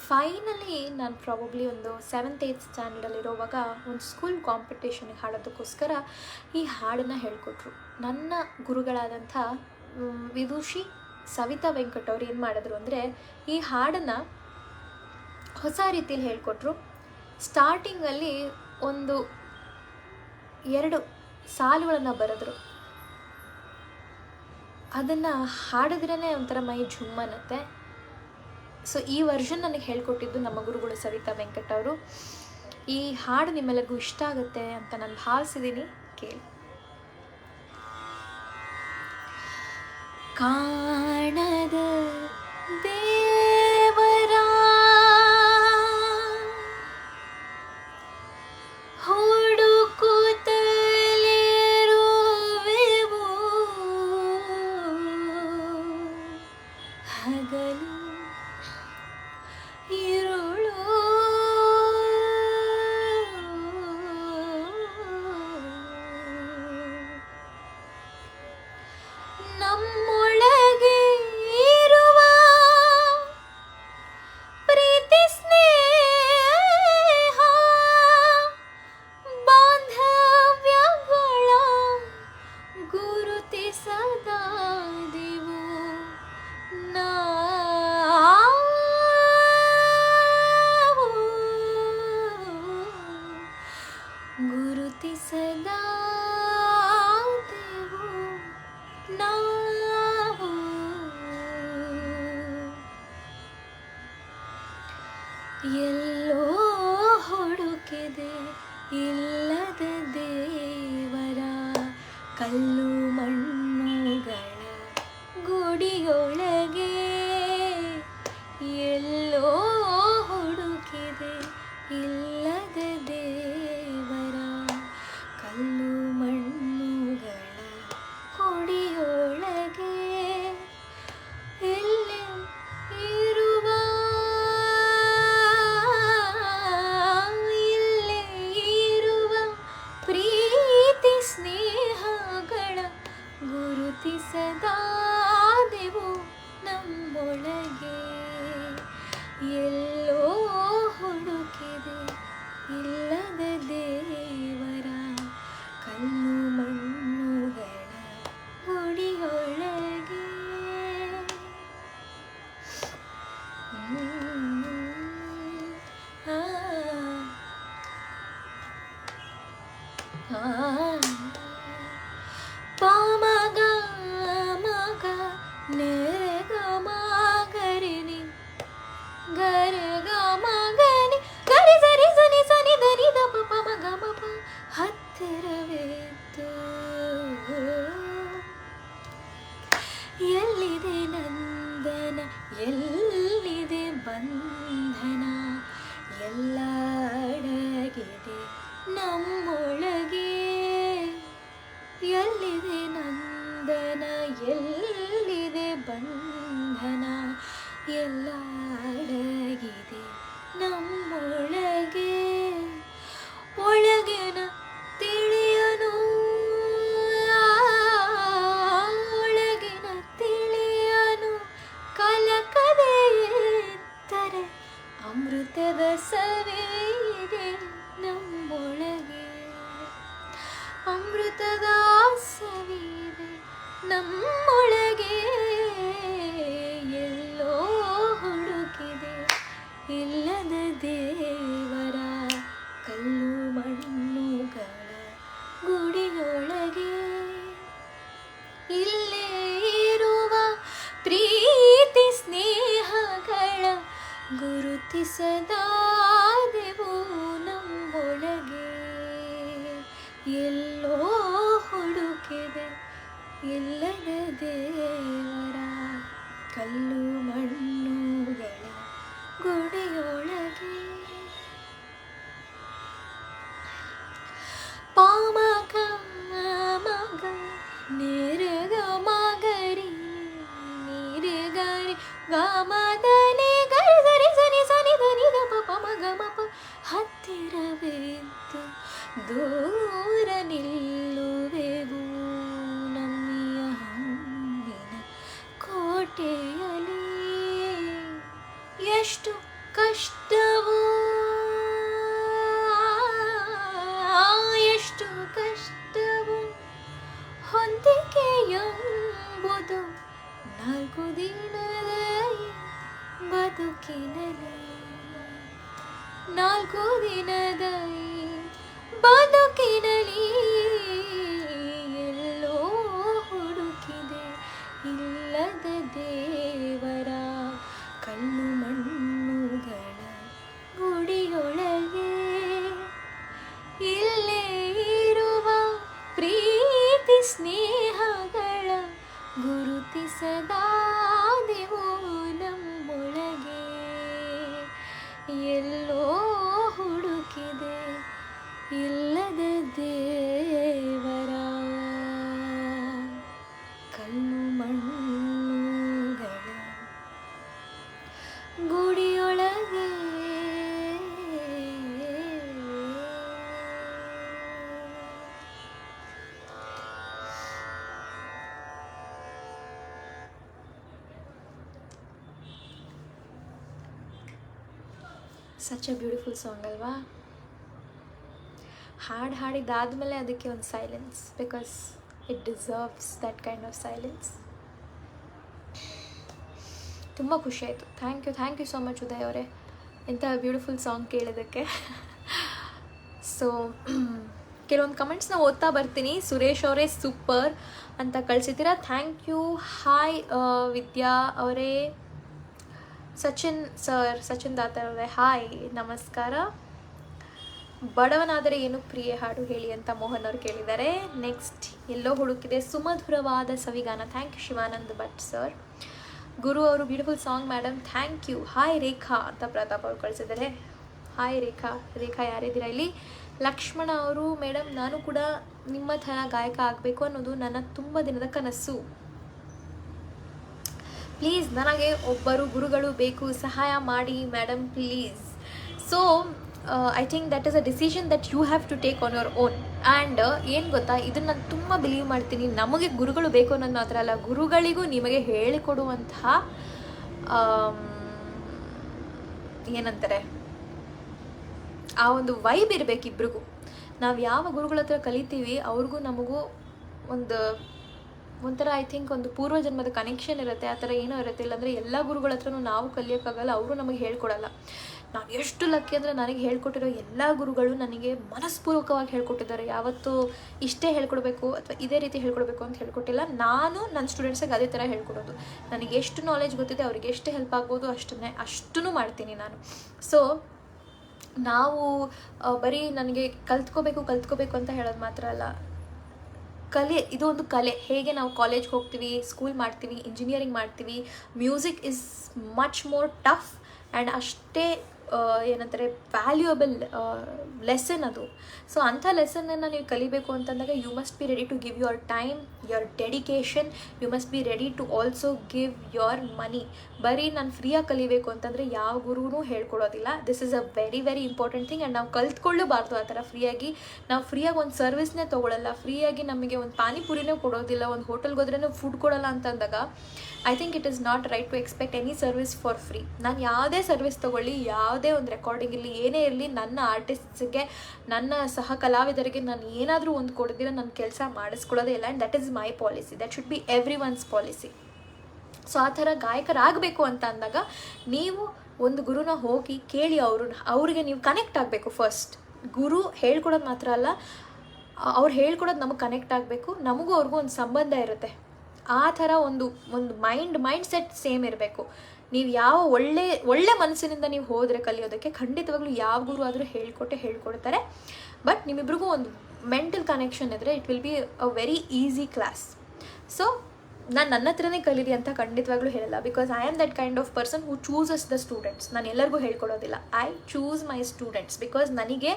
ಫೈನಲಿ ನಾನು ಪ್ರಾಬಬ್ಲಿ ಒಂದು 7th 8th ಸ್ಟ್ಯಾಂಡರ್ಡಲ್ಲಿರೋವಾಗ ಒಂದು ಸ್ಕೂಲ್ ಕಾಂಪಿಟೇಷನ್ಗೆ ಹಾಡೋದಕ್ಕೋಸ್ಕರ ಈ ಹಾಡನ್ನು ಹೇಳಿಕೊಟ್ರು. ನನ್ನ ಗುರುಗಳಾದಂಥ ವಿದೂಷಿ ಸವಿತಾ ವೆಂಕಟ್ ಅವ್ರು ಏನು ಮಾಡಿದ್ರು ಅಂದರೆ, ಈ ಹಾಡನ್ನು ಹೊಸ ರೀತಿಯಲ್ಲಿ ಹೇಳಿಕೊಟ್ರು. ಸ್ಟಾರ್ಟಿಂಗಲ್ಲಿ ಒಂದು 2 ಸಾಲುಗಳನ್ನು ಬರೆದ್ರು. ಅದನ್ನು ಹಾಡಿದ್ರೇ ಒಂಥರ ಮೈ ಝುಮ್ಮನ್ನತ್ತೆ. ಸೊ ಈ ವರ್ಷನ್ ನನಗೆ ಹೇಳ್ಕೊಟ್ಟಿದ್ದು ನಮ್ಮ ಗುರುಗಳು ಸವಿತಾ ವೆಂಕಟ್ ಅವರು. ಈ ಹಾಡು ನಿಮ್ಮೆಲ್ಲರಿಗೂ ಇಷ್ಟ ಆಗುತ್ತೆ ಅಂತ ನಾನು ಭಾವಿಸಿದ್ದೀನಿ. ಕೇಳಿ. ಕಾಣದ ದೇವರ ಹುಡುಕುತ್ತಲಿರುವೆವು ಹಗಲು ഇരുളോ ನಮ್ಮೊಳಗೆ ಕಲ್ಲು ಮಣ್ಣುಗಳ ಗುಡಿಯೊಳಗೆ ಎಲ್ಲೋ ಹುಡುಕಿದೆ ಇಲ್ಲದ ದೇವರ. ಕಲ್ಲು ಮಣ್ಣುಗಳ ಗುಡಿಯೊಳಗೆ ಎಲ್ಲೇ ಇರುವ ಇಲ್ಲೇ ಇರುವ ಪ್ರೀತಿ ಸ್ನೇಹಗಳ ಗುರುತಿಸದಾದೆವು ನಮ್ಮೊಳಗೆ. ಎಲ್ಲೋ ಹುಡುಕಿದೆ ಇಲ್ಲದ ದೇವರ. ಕಲ್ಲು ಮಣ್ಣುಗಳ ಗುಡಿಯೊಳಗೆ. ಆ ಪಾಮಗ ಮಗ ನೆರೆಗ ಮಗರಿನಿ ಗರೆಗ ಮಗನಿ ಗರಿ ಸರಿ ಸನಿ ಸನಿ ಧನಿ ದ ಪ ಮಗ ಮಪ ಹತ್ತಿರವೇತು. ಎಲ್ಲಿದೆ ನಂದನ ಎಲ್ಲಿದೆ ಬಂಧನ ಎಲ್ಲ ಅಡಗಿದೆ ನಮ್ಮೊಳಗೆ. ಎಲ್ಲಿದೆ ನಂದನ ಎಲ್ಲಿದೆ ಬಂಧನ ಎಲ್ಲ ಅಡಗಿದೆ ನಮ್ಮೊಳಗೆ. ಒಳಗಿನ ತಿಳಿಯನು ಒಳಗಿನ ತಿಳಿಯನು ಕಲಕದೆ ಎತ್ತರೆ ಅಮೃತದ ಸವಿದೆ ನಮ್ಮೊಳಗೆ. ಅಮೃತದ ಸವಿದೆ ನಮ್ಮೊಳಗೆ. ಎಲ್ಲೋ ಹುಡುಕಿದೆ ಇಲ್ಲದ ದೇವರ. ಕಲ್ಲು ಮಣ್ಣುಗಳ ಗುಡಿಯೊಳಗೆ ಇಲ್ಲೇ ಇರುವ ಪ್ರೀತಿ ಸ್ನೇಹಗಳ ಗುರುತಿಸದಾದೆವು ನಮ್ಮೊಳಗೆ. ಎಲ್ಲೋ ಹುಡುಕಿದೆ ಇಲ್ಲದ ದೇವರ. ಕಲ್ಲು ಮಣ್ಣುಗಳ ಗುಡಿಯೊಳಗೆ. ಪಾಮಗ ಮಗ ನೆರೆಗ ಮಗರಿ ನೀರೆಗರಿ ಗಮದನೆ ಗರಿ ಸರಿ ಸನಿ ಸನಿ ಧನಿ ದ ಪ ಮಗ ಮಪ ಹತ್ತಿರವೇತು ದೂರ ನಿಲ್ಲುವೆವು ನಮ್ಮಿಯ ಹಮ್ಮಿನ ಕೋಟೆಯಲ್ಲಿ. ಎಷ್ಟು ಕಷ್ಟವೋ ಎಷ್ಟು ಕಷ್ಟವೋ ಹೊಂದಿಕೆ ಎಂಬುದು 4 ದಿನದ ಬದುಕಿನಲ್ಲಿ. 4 ದಿನದ ಬದುಕಿನಲ್ಲಿ ಎಲ್ಲೋ ಹುಡುಕಿದೆ ಇಲ್ಲದ ದೇವರ. ಕಲ್ಲು ಮಣ್ಣುಗಳ ಗುಡಿಯೊಳಗೆ ಇಲ್ಲೇ ಇರುವ ಪ್ರೀತಿ ಸ್ನೇಹಗಳ ಗುರುತಿಸದಾದೆವು ನಮ್ಮೊಳಗೆ. ಎಲ್ಲೋ ಹುಡುಕಿದೆ ಇಲ್ಲದ ದೇವರ. ಕಲ್ಲು ಮಣ್ಣುಗಳ ಗುಡಿಯೊಳಗೆ. ಸಚ್ ಅ ಬ್ಯೂಟಿಫುಲ್ ಸಾಂಗ್ ಅಲ್ವಾ? ಹಾಡಿದಾದ್ಮೇಲೆ ಅದಕ್ಕೆ ಒಂದು silence, because it deserves that kind of silence. ತುಂಬ ಖುಷಿ ಆಯಿತು. Thank you so much Uday ಅವರೇ, ಇಂಥ ಬ್ಯೂಟಿಫುಲ್ ಸಾಂಗ್ ಕೇಳೋದಕ್ಕೆ. ಸೊ ಕೆಲವೊಂದು ಕಮೆಂಟ್ಸ್ನ ಓದ್ತಾ ಬರ್ತೀನಿ. ಸುರೇಶ್ ಅವರೇ ಸೂಪರ್ ಅಂತ ಕಳಿಸಿದ್ದೀರಾ, ಥ್ಯಾಂಕ್ ಯು. ಹಾಯ್ ವಿದ್ಯಾ ಅವರೇ, ಸಚಿನ್ ದಾತರ್ ಅವರೇ ಹಾಯ್, ನಮಸ್ಕಾರ. ಬಡವನಾದರೆ ಏನು ಪ್ರಿಯೆ ಹಾಡು ಹೇಳಿ ಅಂತ ಮೋಹನ್ ಅವರು ಕೇಳಿದ್ದಾರೆ. ನೆಕ್ಸ್ಟ್ ಎಲ್ಲೋ ಹುಡುಕಿದೆ ಸುಮಧುರವಾದ ಸವಿಗಾನ. Thank you Shivanand Bhat sir. Guru ಅವರು beautiful song madam, thank you. Hi Rekha ಅಂತ ಪ್ರತಾಪ್ ಅವರು ಕಳಿಸಿದ್ದಾರೆ. ಹಾಯ್ ರೇಖಾ. ರೇಖಾ ಯಾರಿದ್ದೀರಾ ಇಲ್ಲಿ? ಲಕ್ಷ್ಮಣ ಅವರು, ಮೇಡಮ್ ನಾನು ಕೂಡ ನಿಮ್ಮ ಥರ ಗಾಯಕ ಆಗಬೇಕು ಅನ್ನೋದು ನನ್ನ ತುಂಬ ದಿನದ ಕನಸು. ಪ್ಲೀಸ್ ನನಗೆ ಒಬ್ಬರು ಗುರುಗಳು ಬೇಕು, ಸಹಾಯ ಮಾಡಿ madam please. So I think that is a decision that you have to take on your own. And ಏನು ಗೊತ್ತಾ, ಇದನ್ನು ನಾನು ತುಂಬ ಬಿಲೀವ್ ಮಾಡ್ತೀನಿ. ನಮಗೆ ಗುರುಗಳು ಬೇಕು ಅನ್ನೋದು ಮಾತ್ರ ಅಲ್ಲ, ಗುರುಗಳಿಗೂ ನಿಮಗೆ ಹೇಳಿಕೊಡುವಂತಹ ಏನಂತಾರೆ ಆ ಒಂದು ವೈಬ್ ಇರಬೇಕು ಇಬ್ರಿಗೂ. ನಾವು ಯಾವ ಗುರುಗಳ ಹತ್ರ ಕಲಿತೀವಿ ಅವ್ರಿಗೂ ನಮಗೂ ಒಂಥರ ಐ ಥಿಂಕ್ ಒಂದು ಪೂರ್ವಜನ್ಮದ ಕನೆಕ್ಷನ್ ಇರುತ್ತೆ. ಆ ಥರ ಏನೋ ಇರುತ್ತೆ. ಇಲ್ಲಾಂದರೆ ಎಲ್ಲ ಗುರುಗಳ ಹತ್ರನೂ ನಾವು ಕಲಿಯೋಕ್ಕಾಗಲ್ಲ, ಅವರು ನಮಗೆ ಹೇಳ್ಕೊಡಲ್ಲ. ನಾನು ಎಷ್ಟು ಲಕ್ಕಿ ಅಂದರೆ ನನಗೆ ಹೇಳ್ಕೊಟ್ಟಿರೋ ಎಲ್ಲ ಗುರುಗಳು ನನಗೆ ಮನಸ್ಪೂರ್ವಕವಾಗಿ ಹೇಳ್ಕೊಟ್ಟಿದ್ದಾರೆ. ಯಾವತ್ತೂ ಇಷ್ಟೇ ಹೇಳ್ಕೊಡ್ಬೇಕು ಅಥವಾ ಇದೇ ರೀತಿ ಹೇಳ್ಕೊಡ್ಬೇಕು ಅಂತ ಹೇಳ್ಕೊಟ್ಟಿಲ್ಲ. ನಾನು ನನ್ನ ಸ್ಟೂಡೆಂಟ್ಸಿಗೆ ಅದೇ ಥರ ಹೇಳ್ಕೊಡೋದು. ನನಗೆ ಎಷ್ಟು ನಾಲೆಜ್ ಗೊತ್ತಿದೆ, ಅವ್ರಿಗೆ ಎಷ್ಟು ಹೆಲ್ಪ್ ಆಗ್ಬೋದು ಅಷ್ಟೂ ಮಾಡ್ತೀನಿ ನಾನು. ಸೊ ನಾವು ಬರೀ ನನಗೆ ಕಲ್ತ್ಕೋಬೇಕು ಅಂತ ಹೇಳೋದು ಮಾತ್ರ ಅಲ್ಲ, ಇದು ಒಂದು ಕಲೆ. ಹೇಗೆ ನಾವು ಕಾಲೇಜ್ಗೆ ಹೋಗ್ತೀವಿ, ಸ್ಕೂಲ್ ಮಾಡ್ತೀವಿ, ಇಂಜಿನಿಯರಿಂಗ್ ಮಾಡ್ತೀವಿ, music is much more tough and ಅಷ್ಟೇ ಏನಂತಾರೆ ವ್ಯಾಲ್ಯೂಯಬಲ್ ಲೆಸನ್ ಅದು. ಸೊ ಅಂಥ ಲೆಸನನ್ನು ನೀವು ಕಲಿಬೇಕು ಅಂತಂದಾಗ you must be ready to give your time, your dedication. You must be ready to also give your money. ಬರೀ ನಾನು ಫ್ರೀಯಾಗಿ ಕಲಿಬೇಕು ಅಂತಂದರೆ ಯಾವ ಗುರುನೂ ಹೇಳ್ಕೊಡೋದಿಲ್ಲ. This is a very very important thing. And ನಾವು ಕಲ್ತ್ಕೊಳ್ಳಬಾರ್ದು ಆ ಥರ ಫ್ರೀಯಾಗಿ. ನಾವು ಫ್ರೀಯಾಗಿ ಒಂದು ಸರ್ವಿಸ್ನೇ ತೊಗೊಳ್ಳಲ್ಲ, ಫ್ರೀಯಾಗಿ ನಮಗೆ ಒಂದು ಪಾನಿಪುರಿನೇ ಕೊಡೋದಿಲ್ಲ, ಒಂದು ಹೋಟೆಲ್ಗೆ ಹೋದ್ರೂ ಫುಡ್ ಕೊಡೋಲ್ಲ ಅಂತಂದಾಗ I think it is not right to expect any service for free. ನಾನು ಯಾವುದೇ ಸರ್ವಿಸ್ ತೊಗೊಳ್ಳಿ, ಯಾವುದೇ ಒಂದು ರೆಕಾರ್ಡಿಂಗ್ ಇರಲಿ, ಏನೇ ಇರಲಿ, ನನ್ನ ಆರ್ಟಿಸ್ಟ್ಗೆ, ನನ್ನ ಸಹ ಕಲಾವಿದರಿಗೆ ನಾನು ಏನಾದರೂ ಒಂದು ಕೊಡ್ದಿರ ನನ್ನ ಕೆಲಸ ಮಾಡಿಸ್ಕೊಳ್ಳೋದೇ ಇಲ್ಲ. And that is my policy. That should be every once policy. So ಆ ಥರ ಗಾಯಕರಾಗಬೇಕು ಅಂತ ಅಂದಾಗ ನೀವು ಒಂದು ಗುರುನ ಹೋಗಿ ಕೇಳಿ, ಅವ್ರಿಗೆ ನೀವು ಕನೆಕ್ಟ್ ಆಗಬೇಕು. ಫಸ್ಟ್ ಗುರು ಹೇಳ್ಕೊಡೋದು ಮಾತ್ರ ಅಲ್ಲ, ಅವ್ರು ಹೇಳ್ಕೊಡೋದು ನಮಗೆ ಕನೆಕ್ಟ್ ಆಗಬೇಕು, ನಮಗೂ ಅವ್ರಿಗೂ ಒಂದು ಸಂಬಂಧ ಇರುತ್ತೆ. ಆ ಥರ ಒಂದು ಮೈಂಡ್ ಸೆಟ್ ಸೇಮ್ ಇರಬೇಕು. ನೀವು ಯಾವ ಒಳ್ಳೆ ಮನಸ್ಸಿನಿಂದ ನೀವು ಹೋದರೆ ಕಲಿಯೋದಕ್ಕೆ ಖಂಡಿತವಾಗ್ಲೂ ಯಾವ ಗುರು ಆದರೂ ಹೇಳ್ಕೊಡ್ತಾರೆ. ಬಟ್ ನಿಮ್ಮಿಬ್ರಿಗೂ ಒಂದು ಮೆಂಟಲ್ ಕನೆಕ್ಷನ್ ಇದ್ದರೆ it will be a very easy class. So ನಾನು ನನ್ನ ಹತ್ರನೇ ಕಲೀರಿ ಅಂತ ಖಂಡಿತವಾಗ್ಲೂ ಹೇಳಲ್ಲ. Because I am that kind of person who chooses the students. ನಾನು ಎಲ್ಲರಿಗೂ ಹೇಳ್ಕೊಡೋದಿಲ್ಲ. I choose my students because ನನಗೆ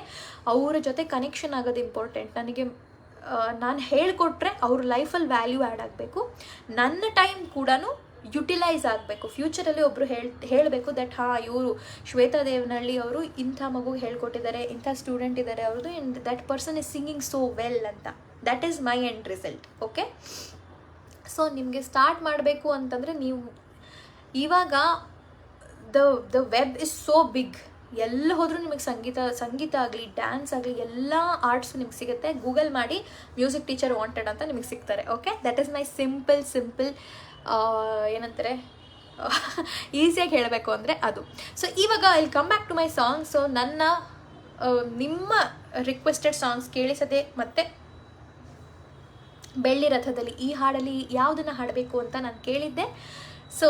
ಅವರ ಜೊತೆ ಕನೆಕ್ಷನ್ ಆಗೋದು ಇಂಪಾರ್ಟೆಂಟ್. ನನಗೆ ನಾನು ಹೇಳಿಕೊಟ್ರೆ ಅವ್ರ ಲೈಫಲ್ಲಿ ವ್ಯಾಲ್ಯೂ ಆ್ಯಡ್ ಆಗಬೇಕು. ನನ್ನ ಟೈಮ್ ಕೂಡ ಯುಟಿಲೈಸ್ ಆಗಬೇಕು. ಫ್ಯೂಚರಲ್ಲಿ ಒಬ್ಬರು ಹೇಳಬೇಕು ದಟ್ ಇವರು ಶ್ವೇತಾ ದೇವನಹಳ್ಳಿ ಅವರು ಇಂಥ ಮಗು ಹೇಳ್ಕೊಟ್ಟಿದ್ದಾರೆ, ಇಂಥ ಸ್ಟೂಡೆಂಟ್ ಇದ್ದಾರೆ ಅವ್ರದ್ದು, and that person is singing so well ಅಂತ. That is my end result. Okay, so ನಿಮಗೆ ಸ್ಟಾರ್ಟ್ ಮಾಡಬೇಕು ಅಂತಂದರೆ ನೀವು ಇವಾಗ the web is so big. ಎಲ್ಲ ಹೋದರೂ ನಿಮಗೆ ಸಂಗೀತ ಆಗಲಿ, ಡ್ಯಾನ್ಸ್ ಆಗಲಿ, ಎಲ್ಲ ಆರ್ಟ್ಸು ನಿಮ್ಗೆ ಸಿಗುತ್ತೆ. ಗೂಗಲ್ ಮಾಡಿ ಮ್ಯೂಸಿಕ್ ಟೀಚರ್ ವಾಂಟೆಡ್ ಅಂತ ನಿಮಗೆ ಸಿಗ್ತಾರೆ. Okay, that is my simple ಏನಂತಾರೆ ಈಸಿಯಾಗಿ ಹೇಳಬೇಕು ಅಂದರೆ ಅದು. ಸೊ ಇವಾಗ I will come back to my song. So ನಿಮ್ಮ ರಿಕ್ವೆಸ್ಟೆಡ್ ಸಾಂಗ್ಸ್ ಕೇಳಿಸದೆ ಮತ್ತು ಬೆಳ್ಳಿ ರಥದಲ್ಲಿ ಈ ಹಾಡಲ್ಲಿ ಯಾವುದನ್ನು ಹಾಡಬೇಕು ಅಂತ ನಾನು ಕೇಳಿದ್ದೆ. ಸೊ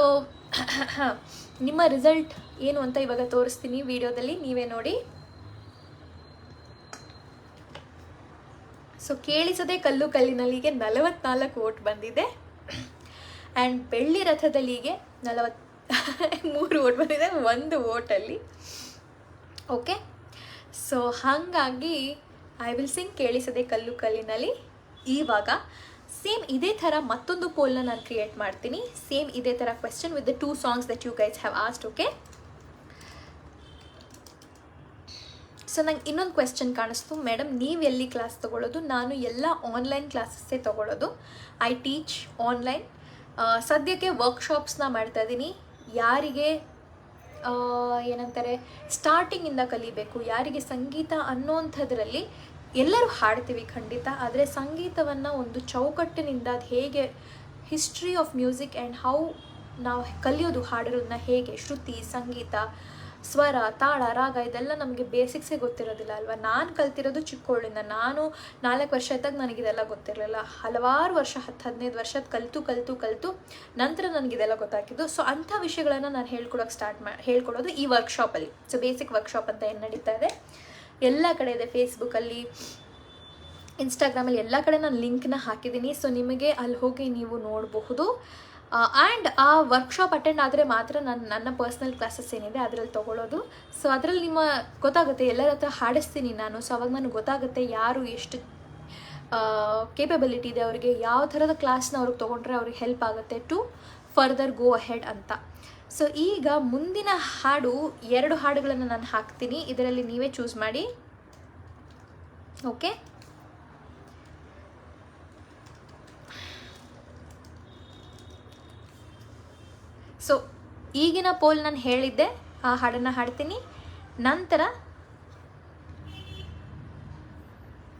ನಿಮ್ಮ ರಿಸಲ್ಟ್ ಏನು ಅಂತ ಇವಾಗ ತೋರಿಸ್ತೀನಿ ವಿಡಿಯೋದಲ್ಲಿ, ನೀವೇ ನೋಡಿ. ಸೊ ಕೇಳಿಸದೆ ಕಲ್ಲು ಕಲ್ಲಿನಲ್ಲಿಗೆ 44 ವೋಟ್ ಬಂದಿದೆ. ಆ್ಯಂಡ್ ಬೆಳ್ಳಿ ರಥದಲ್ಲಿಗೆ 43 ವೋಟ್ ಬಂದಿದೆ 1 ವೋಟಲ್ಲಿ. ಓಕೆ, ಸೊ ಹಾಗಾಗಿ ಐ ವಿಲ್ ಸಿಂಗ್ ಕೇಳಿಸದೆ ಕಲ್ಲು ಕಲ್ಲಿನಲ್ಲಿ. ಇವಾಗ ಸೇಮ್ ಇದೇ ಥರ ಮತ್ತೊಂದು ಪೋಲ್ನ ನಾನು ಕ್ರಿಯೇಟ್ ಮಾಡ್ತೀನಿ. ಸೇಮ್ ಇದೇ ಥರ question with the 2 songs that you guys have asked. Okay, so ನಂಗೆ ಇನ್ನೊಂದು ಕ್ವೆಶ್ಚನ್ ಕಾಣಿಸ್ತು, ಮೇಡಮ್ ನೀವು ಎಲ್ಲಿ ಕ್ಲಾಸ್ ತೊಗೊಳ್ಳೋದು? ನಾನು ಎಲ್ಲ ಆನ್ಲೈನ್ ಕ್ಲಾಸಸ್ಸೇ ತೊಗೊಳ್ಳೋದು. I teach online. ಸದ್ಯಕ್ಕೆ ವರ್ಕ್ಶಾಪ್ಸ್ನ ಮಾಡ್ತಾಯಿದ್ದೀನಿ. ಯಾರಿಗೆ ಏನಂತಾರೆ ಸ್ಟಾರ್ಟಿಂಗಿಂದ ಕಲಿಬೇಕು, ಯಾರಿಗೆ ಸಂಗೀತ ಅನ್ನೋಂಥದ್ರಲ್ಲಿ ಎಲ್ಲರೂ ಹಾಡ್ತೀವಿ ಖಂಡಿತ, ಆದರೆ ಸಂಗೀತವನ್ನು ಒಂದು ಚೌಕಟ್ಟಿನಿಂದ ಅದು ಹೇಗೆ history of music and how ನಾವು ಕಲಿಯೋದು ಹಾಡಿರೋದನ್ನ ಹೇಗೆ, ಶ್ರುತಿ, ಸಂಗೀತ, ಸ್ವರ, ತಾಳ, ರಾಗ ಇದೆಲ್ಲ ನಮಗೆ ಬೇಸಿಕ್ಸೇ ಗೊತ್ತಿರೋದಿಲ್ಲ ಅಲ್ವಾ. ನಾನು ಕಲ್ತಿರೋದು ಚಿಕ್ಕವಳಿಂದ. ನಾನು 4 ವರ್ಷ ಇದ್ದಾಗ ನನಗಿದೆಲ್ಲ ಗೊತ್ತಿರಲಿಲ್ಲ. ಹಲವಾರು ವರ್ಷ 10-15 ವರ್ಷದ ಕಲಿತು ನಂತರ ನನಗಿದೆಲ್ಲ ಗೊತ್ತಾಗಿದ್ದು. ಸೊ ಅಂಥ ವಿಷಯಗಳನ್ನು ನಾನು ಹೇಳ್ಕೊಡೋದು ಈ ವರ್ಕ್ಶಾಪಲ್ಲಿ. ಸೊ ಬೇಸಿಕ್ ವರ್ಕ್ಶಾಪ್ ಅಂತ ಏನು ನಡೀತಾ ಇದೆ. ಎಲ್ಲ ಕಡೆ ಇದೆ, ಫೇಸ್ಬುಕ್ಕಲ್ಲಿ, ಇನ್ಸ್ಟಾಗ್ರಾಮಲ್ಲಿ, ಎಲ್ಲ ಕಡೆ ನಾನು ಲಿಂಕ್ನ ಹಾಕಿದ್ದೀನಿ. ಸೊ ನಿಮಗೆ ಅಲ್ಲಿ ಹೋಗಿ ನೀವು ನೋಡಬಹುದು. ಆ್ಯಂಡ್ ಆ ವರ್ಕ್ಶಾಪ್ ಅಟೆಂಡ್ ಆದರೆ ಮಾತ್ರ ನನ್ನ ಪರ್ಸ್ನಲ್ ಕ್ಲಾಸಸ್ ಏನಿದೆ ಅದರಲ್ಲಿ ತೊಗೊಳ್ಳೋದು. ಸೊ ಅದರಲ್ಲಿ ನಿಮ್ಮ ಗೊತ್ತಾಗುತ್ತೆ, ಎಲ್ಲರ ಹತ್ರ ಹಾಡಿಸ್ತೀನಿ ನಾನು. ಸೊ ಅವಾಗ ನನಗೆ ಗೊತ್ತಾಗುತ್ತೆ ಯಾರು ಎಷ್ಟು ಕೇಪಬಿಲಿಟಿ ಇದೆ ಅವರಿಗೆ, ಯಾವ ಥರದ ಕ್ಲಾಸ್ನ ಅವ್ರಿಗೆ ತೊಗೊಂಡ್ರೆ ಅವ್ರಿಗೆ ಹೆಲ್ಪ್ ಆಗುತ್ತೆ ಟು ಫರ್ದರ್ ಗೋ ಅಹೆಡ್ ಅಂತ. ಸೊ ಈಗ ಮುಂದಿನ ಹಾಡು 2 ಹಾಡುಗಳನ್ನು ನಾನು ಹಾಕ್ತೀನಿ, ಇದರಲ್ಲಿ ನೀವೇ ಚೂಸ್ ಮಾಡಿ. ಓಕೆ, ಸೊ ಈಗಿನ ಪೋಲ್ ನಾನು ಹೇಳಿದ್ದೆ, ಆ ಹಾಡನ್ನು ಹಾಡ್ತೀನಿ. ನಂತರ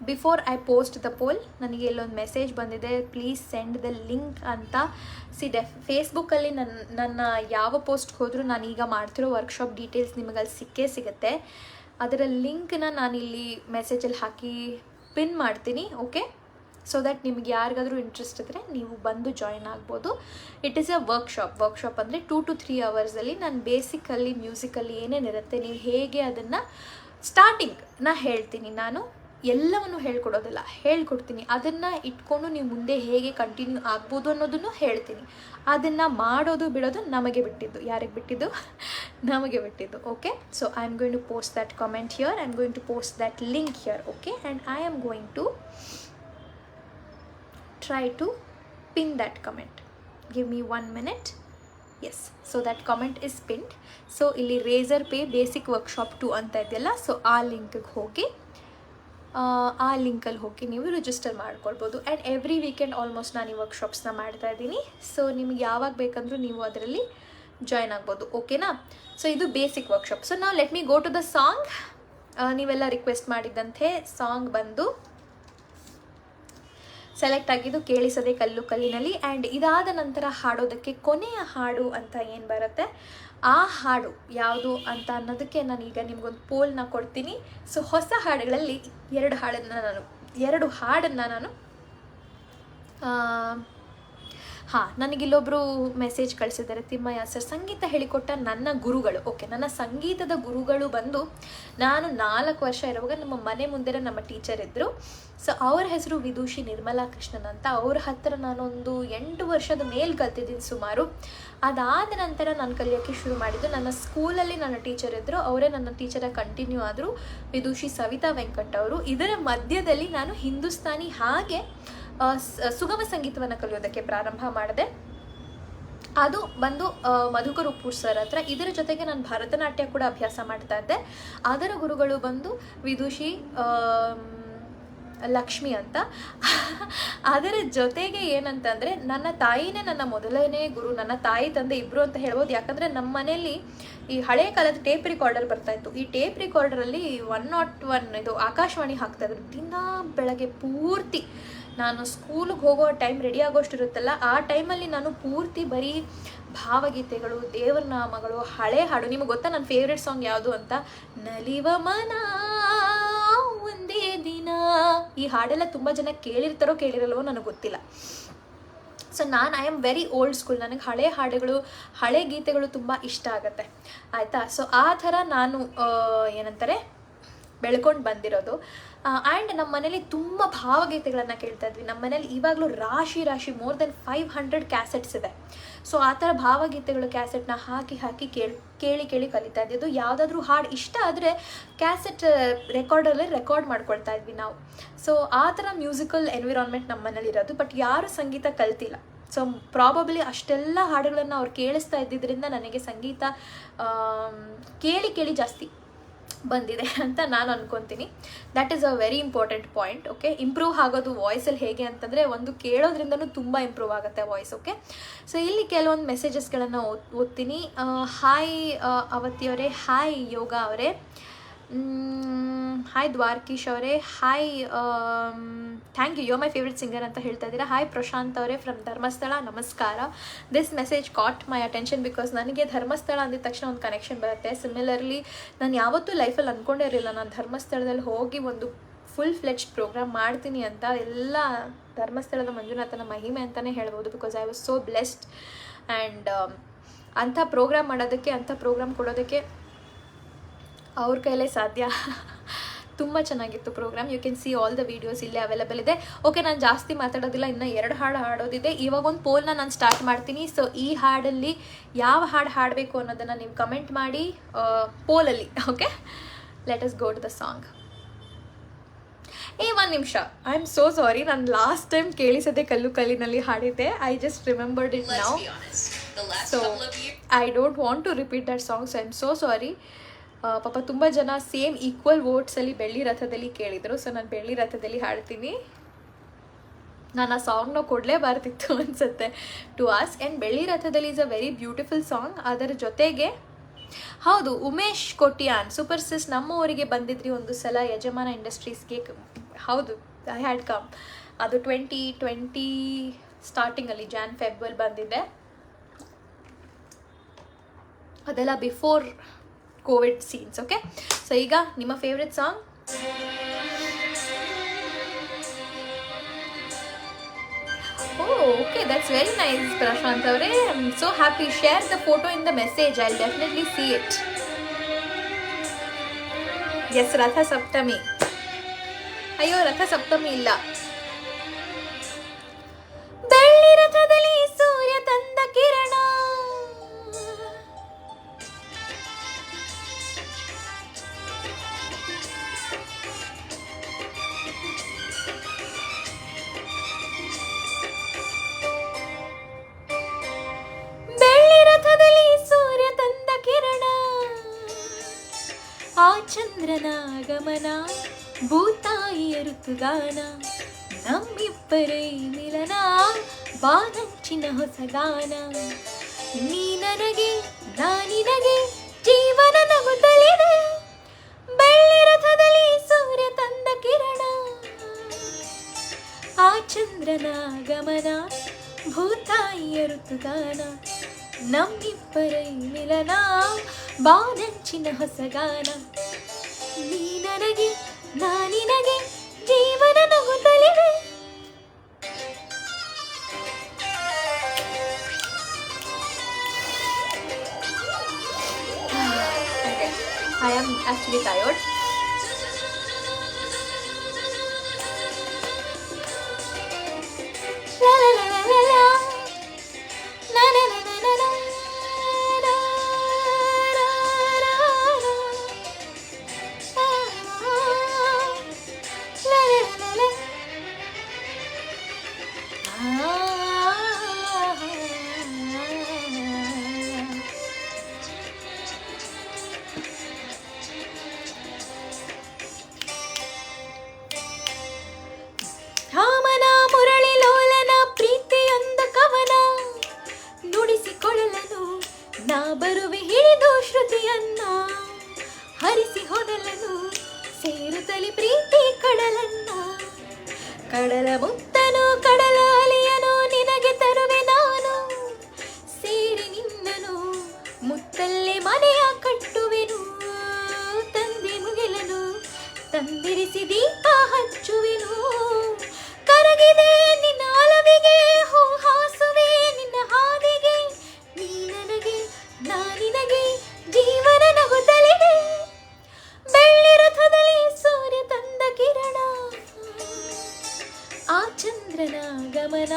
before I post the poll ನನಗೆ ಇಲ್ಲೊಂದು ಮೆಸೇಜ್ ಬಂದಿದೆ, ಪ್ಲೀಸ್ ಸೆಂಡ್ ದ ಲಿಂಕ್ ಅಂತ. ಫೇಸ್ಬುಕ್ಕಲ್ಲಿ ನನ್ನ ಯಾವ ಪೋಸ್ಟ್ಗೆ ಹೋದರೂ ನಾನು ಈಗ ಮಾಡ್ತಿರೋ ವರ್ಕ್ಶಾಪ್ ಡೀಟೇಲ್ಸ್ ನಿಮಗೆ ಅಲ್ಲಿ ಸಿಗುತ್ತೆ. ಅದರ ಲಿಂಕ್ನ ನಾನಿಲ್ಲಿ ಮೆಸೇಜಲ್ಲಿ ಹಾಕಿ ಪಿನ್ ಮಾಡ್ತೀನಿ. ಓಕೆ, ಸೊ ದಟ್ ನಿಮ್ಗೆ ಯಾರಿಗಾದರೂ ಇಂಟ್ರೆಸ್ಟ್ ಇದ್ದರೆ ನೀವು ಬಂದು ಜಾಯಿನ್ ಆಗ್ಬೋದು. ಇಟ್ ಈಸ್ ಅ ವರ್ಕ್ಶಾಪ್ ಅಂದರೆ 2 to 3 ಅವರ್ಸಲ್ಲಿ ನಾನು ಬೇಸಿಕಲ್ಲಿ ಮ್ಯೂಸಿಕಲ್ಲಿ ಏನೇನಿರುತ್ತೆ, ನೀವು ಹೇಗೆ ಅದನ್ನು ಸ್ಟಾರ್ಟಿಂಗ್ ಹೇಳ್ತೀನಿ. ನಾನು ಎಲ್ಲವನ್ನು ಹೇಳ್ಕೊಡೋದಿಲ್ಲ, ಹೇಳ್ಕೊಡ್ತೀನಿ. ಅದನ್ನು ಇಟ್ಕೊಂಡು ನೀವು ಮುಂದೆ ಹೇಗೆ ಕಂಟಿನ್ಯೂ ಆಗ್ಬೋದು ಅನ್ನೋದನ್ನು ಹೇಳ್ತೀನಿ. ಅದನ್ನು ಮಾಡೋದು ಬಿಡೋದು ನಮಗೆ ಬಿಟ್ಟಿದ್ದು. ಯಾರಿಗೆ ಬಿಟ್ಟಿದ್ದು? ನಮಗೆ ಬಿಟ್ಟಿದ್ದು. Okay, so I am going to post that comment here, I am going to post that link here. Okay, and I am going to try to pin that comment. Give me 1 minute. Yes, so that comment is pinned. So ಇಲ್ಲಿ racer pay basic workshop 2 ಅಂತ ಇದೆಯಲ್ಲ, so ಆ ಲಿಂಕ್ಗೆ ಹೋಗಿ ಆ ಲಿಂಕಲ್ಲಿ ಹೋಗಿ ನೀವು register ಮಾಡ್ಕೊಳ್ಬೋದು. And every weekend almost ನಾನು ಈ ವರ್ಕ್ಶಾಪ್ಸ್ನ ಮಾಡ್ತಾ ಇದ್ದೀನಿ. ಸೊ ನಿಮ್ಗೆ ಯಾವಾಗ ಬೇಕಂದ್ರೂ ನೀವು ಅದರಲ್ಲಿ ಜಾಯ್ನ್ ಆಗ್ಬೋದು. ಓಕೆನಾ? ಸೊ ಇದು ಬೇಸಿಕ್ ವರ್ಕ್ಶಾಪ್. ಸೊ ನಾವು let me go to the song. ನೀವೆಲ್ಲ ರಿಕ್ವೆಸ್ಟ್ ಮಾಡಿದ್ದಂತೆ ಸಾಂಗ್ ಬಂದು ಸೆಲೆಕ್ಟ್ ಆಗಿದ್ದು ಕೇಳಿಸದೆ ಕಲ್ಲು ಕಲ್ಲಿನಲ್ಲಿ. ಆ್ಯಂಡ್ ಇದಾದ ನಂತರ ಹಾಡೋದಕ್ಕೆ ಕೊನೆಯ ಹಾಡು ಅಂತ ಏನು ಬರುತ್ತೆ, ಆ ಹಾಡು ಯಾವುದು ಅಂತ ಅನ್ನೋದಕ್ಕೆ ನಾನು ಈಗ ನಿಮ್ಗೊಂದು ಪೋಲ್ನ ಕೊಡ್ತೀನಿ. ಸೊ ಹೊಸ ಹಾಡುಗಳಲ್ಲಿ 2 ಹಾಡನ್ನು ನಾನು ನನಗಿಲ್ಲೊಬ್ಬರು ಮೆಸೇಜ್ ಕಳಿಸಿದ್ದಾರೆ, ತಿಮ್ಮಯ್ಯ ಸರ್ ಸಂಗೀತ ಹೇಳಿಕೊಟ್ಟ ನನ್ನ ಗುರುಗಳು. ಓಕೆ, ನನ್ನ ಸಂಗೀತದ ಗುರುಗಳು ಬಂದು ನಾನು 4 ವರ್ಷ ಇರುವಾಗ ನಮ್ಮ ಮನೆ ಮುಂದೆ ನಮ್ಮ ಟೀಚರ್ ಇದ್ದರು. ಸೊ ಅವ್ರ ಹೆಸರು ವಿದೂಷಿ ನಿರ್ಮಲಾ ಕೃಷ್ಣನ್ ಅಂತ. ಅವ್ರ ಹತ್ತಿರ ನಾನೊಂದು 8 ವರ್ಷದ ಮೇಲೆ ಕಲ್ತಿದ್ದೀನಿ ಸುಮಾರು. ಅದಾದ ನಂತರ ನಾನು ಕಲಿಯೋಕ್ಕೆ ಶುರು ಮಾಡಿದ್ದು. ನನ್ನ ಸ್ಕೂಲಲ್ಲಿ ನನ್ನ ಟೀಚರ್ ಇದ್ದರು, ಅವರೇ ನನ್ನ ಟೀಚರಾಗಿ ಕಂಟಿನ್ಯೂ ಆದರು, ವಿದೂಷಿ ಸವಿತಾ ವೆಂಕಟ್ ಅವರು. ಇದರ ಮಧ್ಯದಲ್ಲಿ ನಾನು ಹಿಂದೂಸ್ತಾನಿ ಹಾಗೆ ಸುಗಮ ಸಂಗೀತವನ್ನು ಕಲಿಯೋದಕ್ಕೆ ಪ್ರಾರಂಭ ಮಾಡಿದೆ. ಅದು ಬಂದು ಮಧುಕರ್ ಉಪ್ಪೂರ್ ಸರ್ ಹತ್ರ. ಇದರ ಜೊತೆಗೆ ನಾನು ಭರತನಾಟ್ಯ ಕೂಡ ಅಭ್ಯಾಸ ಮಾಡ್ತಾ ಇದ್ದೆ. ಅದರ ಗುರುಗಳು ಬಂದು ವಿದೂಷಿ ಲಕ್ಷ್ಮಿ ಅಂತ. ಅದರ ಜೊತೆಗೆ ಏನಂತಂದರೆ ನನ್ನ ತಾಯಿನೇ ನನ್ನ ಮೊದಲನೇ ಗುರು. ನನ್ನ ತಾಯಿ ತಂದೆ ಇಬ್ಬರು ಅಂತ ಹೇಳ್ಬೋದು. ಯಾಕಂದರೆ ನಮ್ಮ ಮನೆಯಲ್ಲಿ ಈ ಹಳೆ ಕಾಲದ ಟೇಪ್ ರಿಕಾರ್ಡರ್ ಬರ್ತಾಯಿತ್ತು. ಈ ಟೇಪ್ ರಿಕಾರ್ಡರಲ್ಲಿ 101 ಇದು ಆಕಾಶವಾಣಿ ಹಾಕ್ತಾಯಿದ್ರು. ದಿನ ಬೆಳಗ್ಗೆ ಪೂರ್ತಿ ನಾನು ಸ್ಕೂಲಿಗೆ ಹೋಗೋ ಟೈಮ್ ರೆಡಿ ಆಗೋಷ್ಟು ಇರುತ್ತಲ್ಲ, ಆ ಟೈಮಲ್ಲಿ ನಾನು ಪೂರ್ತಿ ಬರೀ ಭಾವಗೀತೆಗಳು, ದೇವರ ನಾಮಗಳು, ಹಳೆ ಹಾಡು. ನಿಮಗೆ ಗೊತ್ತಾ ನನ್ನ ಫೇವ್ರೆಟ್ ಸಾಂಗ್ ಯಾವುದು ಅಂತ? ನಲಿವ ಮನ ಒಂದೇ ದಿನ. ಈ ಹಾಡೆಲ್ಲ ತುಂಬ ಜನ ಕೇಳಿರ್ತಾರೋ ಕೇಳಿರಲ್ವೋ ನನಗೆ ಗೊತ್ತಿಲ್ಲ. So I am very old school. ನನಗೆ ಹಳೆ ಹಾಡುಗಳು, ಹಳೆ ಗೀತೆಗಳು ತುಂಬ ಇಷ್ಟ ಆಗುತ್ತೆ, ಆಯಿತಾ? ಸೊ ಆ ಥರ ನಾನು ಏನಂತಾರೆ ಬೆಳ್ಕೊಂಡು ಬಂದಿರೋದು. ಆ್ಯಂಡ್ ನಮ್ಮ ಮನೇಲಿ ತುಂಬ ಭಾವಗೀತೆಗಳನ್ನು ಕೇಳ್ತಾ ಇದ್ವಿ. ನಮ್ಮ ಮನೇಲಿ ಇವಾಗಲೂ ರಾಶಿ ಮೋರ್ ದೆನ್ 500 ಕ್ಯಾಸೆಟ್ಸ್ ಇದೆ. ಸೊ ಆ ಥರ ಭಾವಗೀತೆಗಳು ಕ್ಯಾಸೆಟ್ನ ಹಾಕಿ ಕೇಳಿ ಕಲಿತಾ ಇದ್ದಿದ್ದು. ಯಾವುದಾದ್ರೂ ಹಾಡು ಇಷ್ಟ ಆದರೆ ಕ್ಯಾಸೆಟ್ ರೆಕಾರ್ಡಲ್ಲಿ ರೆಕಾರ್ಡ್ ಮಾಡ್ಕೊಳ್ತಾ ಇದ್ವಿ ನಾವು. ಸೊ ಆ ಥರ ಮ್ಯೂಸಿಕಲ್ ಎನ್ವಿರಾನ್ಮೆಂಟ್ ನಮ್ಮ ಮನೇಲಿ ಇರೋದು. ಬಟ್ ಯಾರು ಸಂಗೀತ ಕಲ್ತಿಲ್ಲ. ಸೊ ಪ್ರಾಬಬ್ಲಿ ಅಷ್ಟೆಲ್ಲ ಹಾಡುಗಳನ್ನು ಅವ್ರು ಕೇಳಿಸ್ತಾ ಇದ್ದಿದ್ದರಿಂದ ನನಗೆ ಸಂಗೀತ ಕೇಳಿ ಜಾಸ್ತಿ ಬಂದಿದೆ ಅಂತ ನಾನು ಅನ್ಕೊತೀನಿ. That is a very important point. Okay, improve ಆಗೋದು ವಾಯ್ಸಲ್ಲಿ ಹೇಗೆ ಅಂತಂದರೆ ಒಂದು ಕೇಳೋದ್ರಿಂದನೂ ತುಂಬ ಇಂಪ್ರೂವ್ ಆಗುತ್ತೆ ವಾಯ್ಸ್. ಓಕೆ, ಸೊ ಇಲ್ಲಿ ಕೆಲವೊಂದು ಮೆಸೇಜಸ್ಗಳನ್ನು ಓದ್ತೀನಿ. ಹಾಯ್ ಅವತ್ತಿಯವರೇ, ಹಾಯ್ ಯೋಗ ಅವರೇ, ಹಾಯ್ ದ್ವಾರಕೀಶ್ ಅವರೇ, hi thank you, you my favourite singer ಅಂತ ಹೇಳ್ತಾ ಇದ್ದೀರಾ. ಹಾಯ್ ಪ್ರಶಾಂತ್ ಅವರೇ ಫ್ರಮ್ ಧರ್ಮಸ್ಥಳ, ನಮಸ್ಕಾರ. This message caught my attention because ನನಗೆ ಧರ್ಮಸ್ಥಳ ಅಂದಿದ ತಕ್ಷಣ ಒಂದು ಕನೆಕ್ಷನ್ ಬರುತ್ತೆ. ಸಿಮಿಲರ್ಲಿ ನಾನು ಯಾವತ್ತೂ ಲೈಫಲ್ಲಿ ಅಂದ್ಕೊಂಡೇ ಇರಲಿಲ್ಲ ನಾನು ಧರ್ಮಸ್ಥಳದಲ್ಲಿ ಹೋಗಿ ಒಂದು ಫುಲ್ ಫ್ಲೆಡ್ಜ್ಡ್ ಪ್ರೋಗ್ರಾಮ್ ಮಾಡ್ತೀನಿ ಅಂತ. ಎಲ್ಲ ಧರ್ಮಸ್ಥಳದ ಮಂಜುನಾಥನ ಮಹಿಮೆ ಅಂತಲೇ ಹೇಳ್ಬೋದು. Because I was so blessed. And ಅಂಥ ಪ್ರೋಗ್ರಾಮ್ ಮಾಡೋದಕ್ಕೆ, ಅಂಥ ಪ್ರೋಗ್ರಾಮ್ ಕೊಡೋದಕ್ಕೆ ಅವ್ರ ಕೈಲೇ ಸಾಧ್ಯ. ತುಂಬ ಚೆನ್ನಾಗಿತ್ತು program. You can see all the videos ಇಲ್ಲೇ ಅವೈಲೇಬಲ್ ಇದೆ. ಓಕೆ, ನಾನು ಜಾಸ್ತಿ ಮಾತಾಡೋದಿಲ್ಲ, ಇನ್ನು 2 ಹಾಡು ಹಾಡೋದಿದೆ. ಇವಾಗ ಒಂದು ಪೋಲ್ನ ನಾನು ಸ್ಟಾರ್ಟ್ ಮಾಡ್ತೀನಿ. ಸೊ ಈ ಹಾಡಲ್ಲಿ ಯಾವ ಹಾಡು ಹಾಡಬೇಕು ಅನ್ನೋದನ್ನು ನೀವು ಕಮೆಂಟ್ ಮಾಡಿ ಪೋಲಲ್ಲಿ. Okay, let us go to the song. ಒಂದು ನಿಮಿಷ, ಐ ಆಮ್ ಸೋ ಸಾರಿ, ನಾನು ಲಾಸ್ಟ್ ಟೈಮ್ ಕೇಳಿಸದೆ ಕಲ್ಲು ಕಲ್ಲಿನಲ್ಲಿ ಹಾಡಿದ್ದೆ. I just remembered it now. So I don't want to repeat that song. So I am so sorry. ಪಾಪ ತುಂಬ ಜನ ಸೇಮ್ ಈಕ್ವಲ್ ವೋಟ್ಸಲ್ಲಿ ಬೆಳ್ಳಿ ರಥದಲ್ಲಿ ಕೇಳಿದರು. ಸೊ ನಾನು ಬೆಳ್ಳಿ ರಥದಲ್ಲಿ ಹಾಡ್ತೀನಿ. ನಾನು ಆ ಸಾಂಗ್ನ ಕೊಡಲೇಬಾರ್ದಿತ್ತು ಅನಿಸುತ್ತೆ ಟು ಆಸ್ಕ್. ಆ್ಯಂಡ್ ಬೆಳ್ಳಿ ರಥದಲ್ಲಿ is a very beautiful song. ಅದರ ಜೊತೆಗೆ ಹೌದು, ಉಮೇಶ್ ಕೊಟ್ಟಿಯಾನ್ ಸೂಪರ್ ಸಿಸ್ ನಮ್ಮ ಊರಿಗೆ ಬಂದಿದ್ರಿ ಒಂದು ಸಲ ಯಜಮಾನ ಇಂಡಸ್ಟ್ರೀಸ್ಗೆ. ಹೌದು, ಐ ಹ್ಯಾಡ್ ಕಮ್. ಅದು 2020 ಸ್ಟಾರ್ಟಿಂಗಲ್ಲಿ Jan-Feb ಬಂದಿದ್ದೆ. ಅದೆಲ್ಲ before Covid scenes. Okay, so ಈಗ ನಿಮ್ಮ favourite song. Okay, that's very nice, Prashant avare. I'm so happy. Share the photo in the message. I'll definitely see it. Yes, Ratha Saptami. Ayyo, Ratha Saptami illa. ಬೆಳ್ಳಿ ರಥದಲ್ಲಿ ಸೂರ್ಯ ತಂದ ಕಿರಣ, ಚಂದ್ರನಾಗಮನ, ಭೂತಾಯಿಯ ಋತುಗಾನ, ನಮ್ಮಿಬ್ಬರೇ ಮಿಲನ, ಬಾನಂಚಿನ ಹೊಸಗಾನ. ನೀ ನನಗೆ ನಾನಿನಗೆ ಜೀವನ ನಗುತ್ತಲಿದೆ. ಬೆಳ್ಳಿ ರಥದಲ್ಲಿ ಸೂರ್ಯ ತಂದ ಕಿರಣ, ಆ ಚಂದ್ರನಾಗಮನ, ಭೂತಾಯಿಯ ಋತುಗಾನ, ನಮ್ಮಿಬ್ಬರೇ ಮಿಲನ, ಬಾನಂಚಿನ ಹೊಸಗಾನ. ನೀ ನನಗೆ ನಾನಿನಗೆ ಜೀವನ ನಗುತ್ತಲಿದೆ. I am actually tired. La la la la la la. Na na na na na na. ರಾಮನ ಮುರಳಿ ಲೋಲನ ಪ್ರೀತಿಯೊಂದ ಕವನ, ನುಡಿಸಿಕೊಳ್ಳಲು ನಾ ಬರುವೆ ಹಿಡಿದು ಶ್ರುತಿಯನ್ನ, ಹರಿಸಿ ಹೋದಲನು ಸೇರುತ್ತಲಿ ಪ್ರೀತಿ ಕಡಲನ್ನ. ಕಡಲ ಮುತ್ತನು ಕಡಲ ಅಲಿಯನು ನಿನಗೆ ತರುವೆ ನಾನು, ಸೇರಿ ನಿನ್ನನು ಮುತ್ತಲ್ಲೇ ಮನೆಯ ಕಟ್ಟುವೆನು. ತಂದೆ ಮುಗಿಲನು ತಂದಿರಿಸಿ ದೀಪ ಹಚ್ಚುವೆನು, ಕರಗಿದೆ ನಿನ್ನ ಅಲವಿಗೆ ಹೂ ಹಾಸುವೆ ನಿನ್ನ ಹಾದಿಗೆ. ನೀ ನನಗೆ ನಾನಿನಗೆ ಜೀವನ ನಗುತ್ತಲಿದೆ. ಬೆಳ್ಳಿ ರಥದಲ್ಲಿ ಸೂರ್ಯ ತಂದ ಕಿರಣ, ಆ ಚಂದ್ರನ ಗಮನ,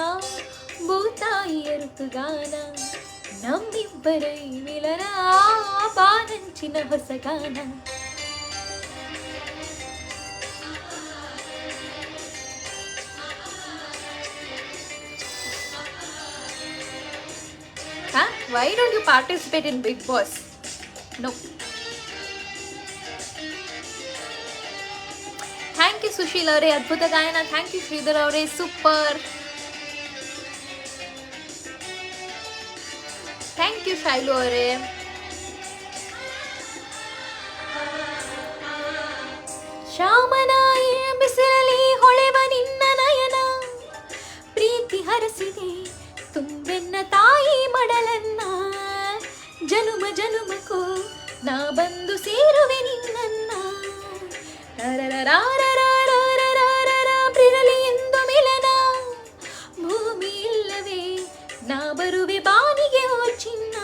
ಭೂತಾಯಿಯ ಋತುಗಾನ, ನಮ್ಮಿಬ್ಬರ ಮಿಲನ, ಬಾನಂಚಿನ ಹೊಸಗಾನ. Why don't you participate in Big Boss? No. Thank you Sushil avare, adbhuta gayana. Thank you Sridhar avare, super. Thank you Shailu avare. ಶ್ಯಾಮನಾಯ ಬಿಸಿಲಲ್ಲಿ ಹೊಳೆವ ನಿನ್ನ ನಯನ, ಪ್ರೀತಿ ಹರಸಿದೆ ತುಂಬೆನ್ನ ತಾಯಿ ಮಡಲನ್ನ. ಜನುಮ ಜನುಮಕ್ಕೂ ನಾ ಬಂದು ಸೇರುವೆ ನಿನ್ನನ್ನ. ಪ್ರಿರಲಿ ಎಂದು ಮಿಲನ, ಭೂಮಿ ಇಲ್ಲವೇ ನಾ ಬರುವೆ ಬಾನಿಗೆ ಓ ಚಿನ್ನ.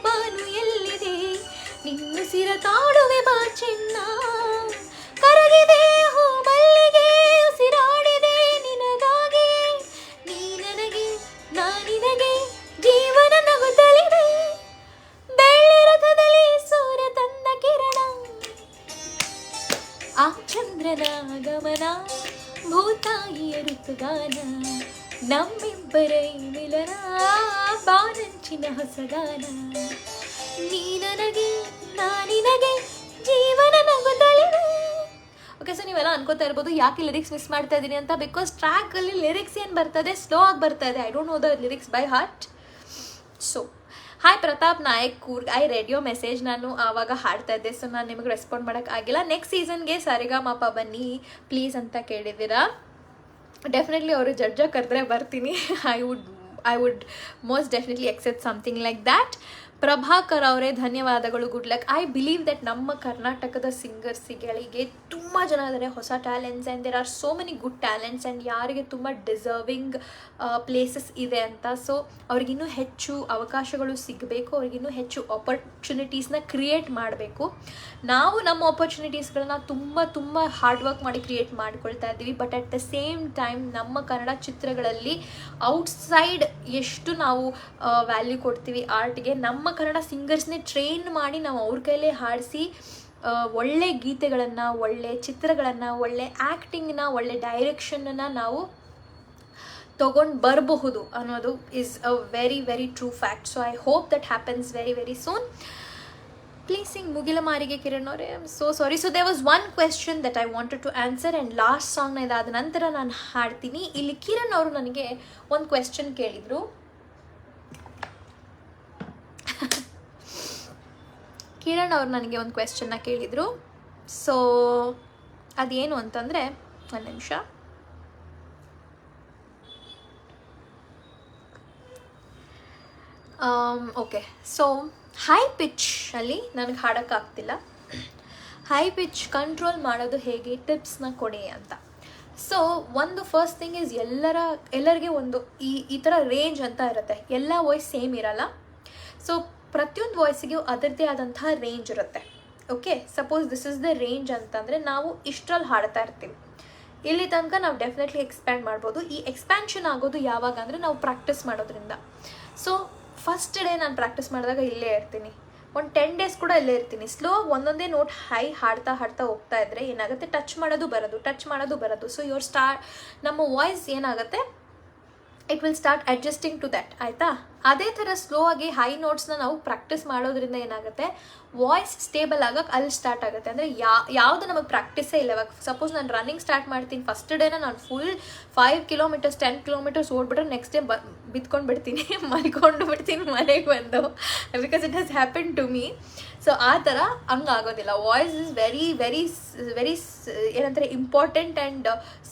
ಬಾನು ಎಲ್ಲಿದೆ ನಿನ್ನು ಸಿರ ತಾಡುವೆ ಬಾ ಚಿನ್ನ. ಮಿಲನ ಭೂತಾಯಿಯ ಋತುಗಾನ ನಮ್ಮಿಬ್ಬರ ಈ ಮಿಲನ ಬಾನಂಚಿನ ಹೊಸಗಾನ ನೀ ನನಗೆ ನಾನಿನಗೆ ಜೀವನ ನಗುತ್ತಲಿವೆ. ಓಕೆ, ಸೊ ನೀವೆಲ್ಲ ಅನ್ಕೋತಾ ಇರ್ಬೋದು ಯಾಕೆ ಲಿರಿಕ್ಸ್ ಮಿಸ್ ಮಾಡ್ತಾ ಇದ್ದೀನಿ ಅಂತ. ಬಿಕಾಸ್ ಟ್ರ್ಯಾಕಲ್ಲಿ ಲಿರಿಕ್ಸ್ ಏನು ಬರ್ತದೆ, ಸ್ಲೋ ಆಗಿ ಬರ್ತಾ ಇದೆ. I don't know the lyrics by heart. So hi Pratap Nayak Coorg, I read your message. ನಾನು ಆವಾಗ ಹಾಡ್ತಾ ಇದ್ದೆ, ಸೊ ನಾನು ನಿಮಗೆ ರೆಸ್ಪಾಂಡ್ ಮಾಡೋಕ್ಕಾಗಿಲ್ಲ. ನೆಕ್ಸ್ಟ್ ಸೀಸನ್ಗೆ ಸರಿಗಮಪ ಬನ್ನಿ ಪ್ಲೀಸ್ ಅಂತ ಕೇಳಿದ್ದೀರಾ. ಡೆಫಿನೆಟ್ಲಿ ಅವರು ಜಡ್ಜಾಗಿ ಕರೆದ್ರೆ ಬರ್ತೀನಿ. I would most definitely accept something like that. Prabhakar ಅವರೇ ಧನ್ಯವಾದಗಳು, good luck. I believe that ನಮ್ಮ ಕರ್ನಾಟಕದ ಸಿಂಗರ್ಸ್ಗಳಿಗೆ ತುಂಬ ಜನ ಇದ್ದಾರೆ, ಹೊಸ talents, and there are so many good talents, and ಯಾರಿಗೆ ತುಂಬ ಡಿಸರ್ವಿಂಗ್ ಪ್ಲೇಸಸ್ ಇದೆ ಅಂತ. ಸೊ ಅವ್ರಿಗಿನ್ನೂ ಹೆಚ್ಚು ಅವಕಾಶಗಳು ಸಿಗಬೇಕು, ಅವ್ರಿಗಿನ್ನೂ ಹೆಚ್ಚು ಆಪರ್ಚುನಿಟೀಸ್ನ ಕ್ರಿಯೇಟ್ ಮಾಡಬೇಕು. ನಾವು ನಮ್ಮ ಆಪರ್ಚುನಿಟೀಸ್ಗಳನ್ನ ತುಂಬ ಹಾರ್ಡ್ ವರ್ಕ್ ಮಾಡಿ ಕ್ರಿಯೇಟ್ ಮಾಡ್ಕೊಳ್ತಾ ಇದ್ದೀವಿ. But at the same time ನಮ್ಮ ಕನ್ನಡ ಚಿತ್ರಗಳಲ್ಲಿ ಔಟ್ಸೈಡ್ ಎಷ್ಟು ನಾವು ವ್ಯಾಲ್ಯೂ ಕೊಡ್ತೀವಿ ಆರ್ಟ್ಗೆ, ನಮ್ಮ ಕನ್ನಡ ಸಿಂಗರ್ಸ್ನೇ ಟ್ರೈನ್ ಮಾಡಿ ನಾವು ಅವ್ರ ಕೈಲೇ ಹಾಡಿಸಿ ಒಳ್ಳೆ ಗೀತೆಗಳನ್ನು, ಒಳ್ಳೆ ಚಿತ್ರಗಳನ್ನು, ಒಳ್ಳೆ ಆ್ಯಕ್ಟಿಂಗ್ನ, ಒಳ್ಳೆ ಡೈರೆಕ್ಷನ್ನ ನಾವು ತೊಗೊಂಡು ಬರಬಹುದು ಅನ್ನೋದು is a very very true fact. So I hope that happens very very soon. Please sing ಮುಗಿಲ ಮಾರಿಗೆ ಕಿರಣ್ ಅವರೇ. I am so sorry. So there was one question that I wanted to answer, and last ಸಾಂಗ್ನ ಇದಾದ ನಂತರ ನಾನು ಹಾಡ್ತೀನಿ. ಇಲ್ಲಿ ಕಿರಣ್ ಅವರು ನನಗೆ ಒಂದು ಕ್ವೆಶ್ಚನ್ ಕೇಳಿದರು. ಕಿರಣ್ ಅವ್ರು ನನಗೆ ಒಂದು ಕ್ವೆಶ್ಚನ್ನ ಕೇಳಿದರು. ಸೊ ಅದೇನು ಅಂತಂದರೆ, ಒಂದು ನಿಮಿಷ. ಓಕೆ, ಸೊ ಹೈ ಪಿಚ್ಚಲ್ಲಿ ನನಗೆ ಹಾಡೋಕ್ಕಾಗ್ತಿಲ್ಲ, ಹೈ ಪಿಚ್ ಕಂಟ್ರೋಲ್ ಮಾಡೋದು ಹೇಗೆ, ಟಿಪ್ಸ್ನ ಕೊಡಿ ಅಂತ. ಸೊ ಒಂದು ಫಸ್ಟ್ ಥಿಂಗ್ ಈಸ್ ಎಲ್ಲರಿಗೆ ಒಂದು ಈ ಥರ ರೇಂಜ್ ಅಂತ ಇರುತ್ತೆ. ಎಲ್ಲ ವಾಯ್ಸ್ ಸೇಮ್ ಇರಲ್ಲ. ಸೊ ಪ್ರತಿಯೊಂದು ವಾಯ್ಸಿಗೂ ಅದರದ್ದೇ ಆದಂತಹ ರೇಂಜ್ ಇರುತ್ತೆ. Okay, suppose this is the range ಅಂತಂದರೆ ನಾವು ಇಷ್ಟರಲ್ಲಿ ಹಾಡ್ತಾ ಇರ್ತೀವಿ. ಇಲ್ಲಿ ತನಕ ನಾವು ಡೆಫಿನೆಟ್ಲಿ ಎಕ್ಸ್ಪ್ಯಾಂಡ್ ಮಾಡ್ಬೋದು. ಈ ಎಕ್ಸ್ಪ್ಯಾನ್ಷನ್ ಆಗೋದು ಯಾವಾಗ ಅಂದರೆ ನಾವು ಪ್ರಾಕ್ಟೀಸ್ ಮಾಡೋದ್ರಿಂದ. ಸೊ ಫಸ್ಟ್ ಡೇ ನಾನು ಪ್ರಾಕ್ಟೀಸ್ ಮಾಡಿದಾಗ ಇಲ್ಲೇ ಇರ್ತೀನಿ, ಒಂದು 10 days ಕೂಡ ಇಲ್ಲೇ ಇರ್ತೀನಿ. ಸ್ಲೋ ಒಂದೊಂದೇ ನೋಟ್ ಹೈ ಹಾಡ್ತಾ ಹೋಗ್ತಾ ಇದ್ದರೆ ಏನಾಗುತ್ತೆ, ಟಚ್ ಮಾಡೋದು ಬರೋದು. ಸೊ ನಮ್ಮ ವಾಯ್ಸ್ ಏನಾಗುತ್ತೆ, it will start adjusting to that. ಆಯಿತಾ? ಅದೇ ಥರ ಸ್ಲೋ ಆಗಿ ಹೈ ನೋಟ್ಸ್ನ ನಾವು ಪ್ರಾಕ್ಟೀಸ್ ಮಾಡೋದ್ರಿಂದ ಏನಾಗುತ್ತೆ, ವಾಯ್ಸ್ ಸ್ಟೇಬಲ್ ಆಗೋಕ್ಕೆ ಅಲ್ಲಿ ಸ್ಟಾರ್ಟ್ ಆಗುತ್ತೆ. ಅಂದರೆ ಯಾವುದು ನಮಗೆ ಪ್ರಾಕ್ಟೀಸೇ ಇಲ್ಲ. ಇವಾಗ ಸಪೋಸ್ ನಾನು ರನ್ನಿಂಗ್ ಸ್ಟಾರ್ಟ್ ಮಾಡ್ತೀನಿ, ಫಸ್ಟ್ ಡೇನ ನಾನು ಫುಲ್ 5 kilometers 10 kilometers ಓಡ್ಬಿಟ್ರೆ ನೆಕ್ಸ್ಟ್ ಡೇ ಬಿತ್ಕೊಂಡು ಬಿಡ್ತೀನಿ, ಮಲ್ಕೊಂಡು ಬಿಡ್ತೀನಿ ಮನೆಗೆ ಬಂದು. Because it has happen to me. So ಆ ಥರ ಹಂಗಾಗೋದಿಲ್ಲ. Voice is very very very ಏನಂತಾರೆ ಇಂಪಾರ್ಟೆಂಟ್ ಆ್ಯಂಡ್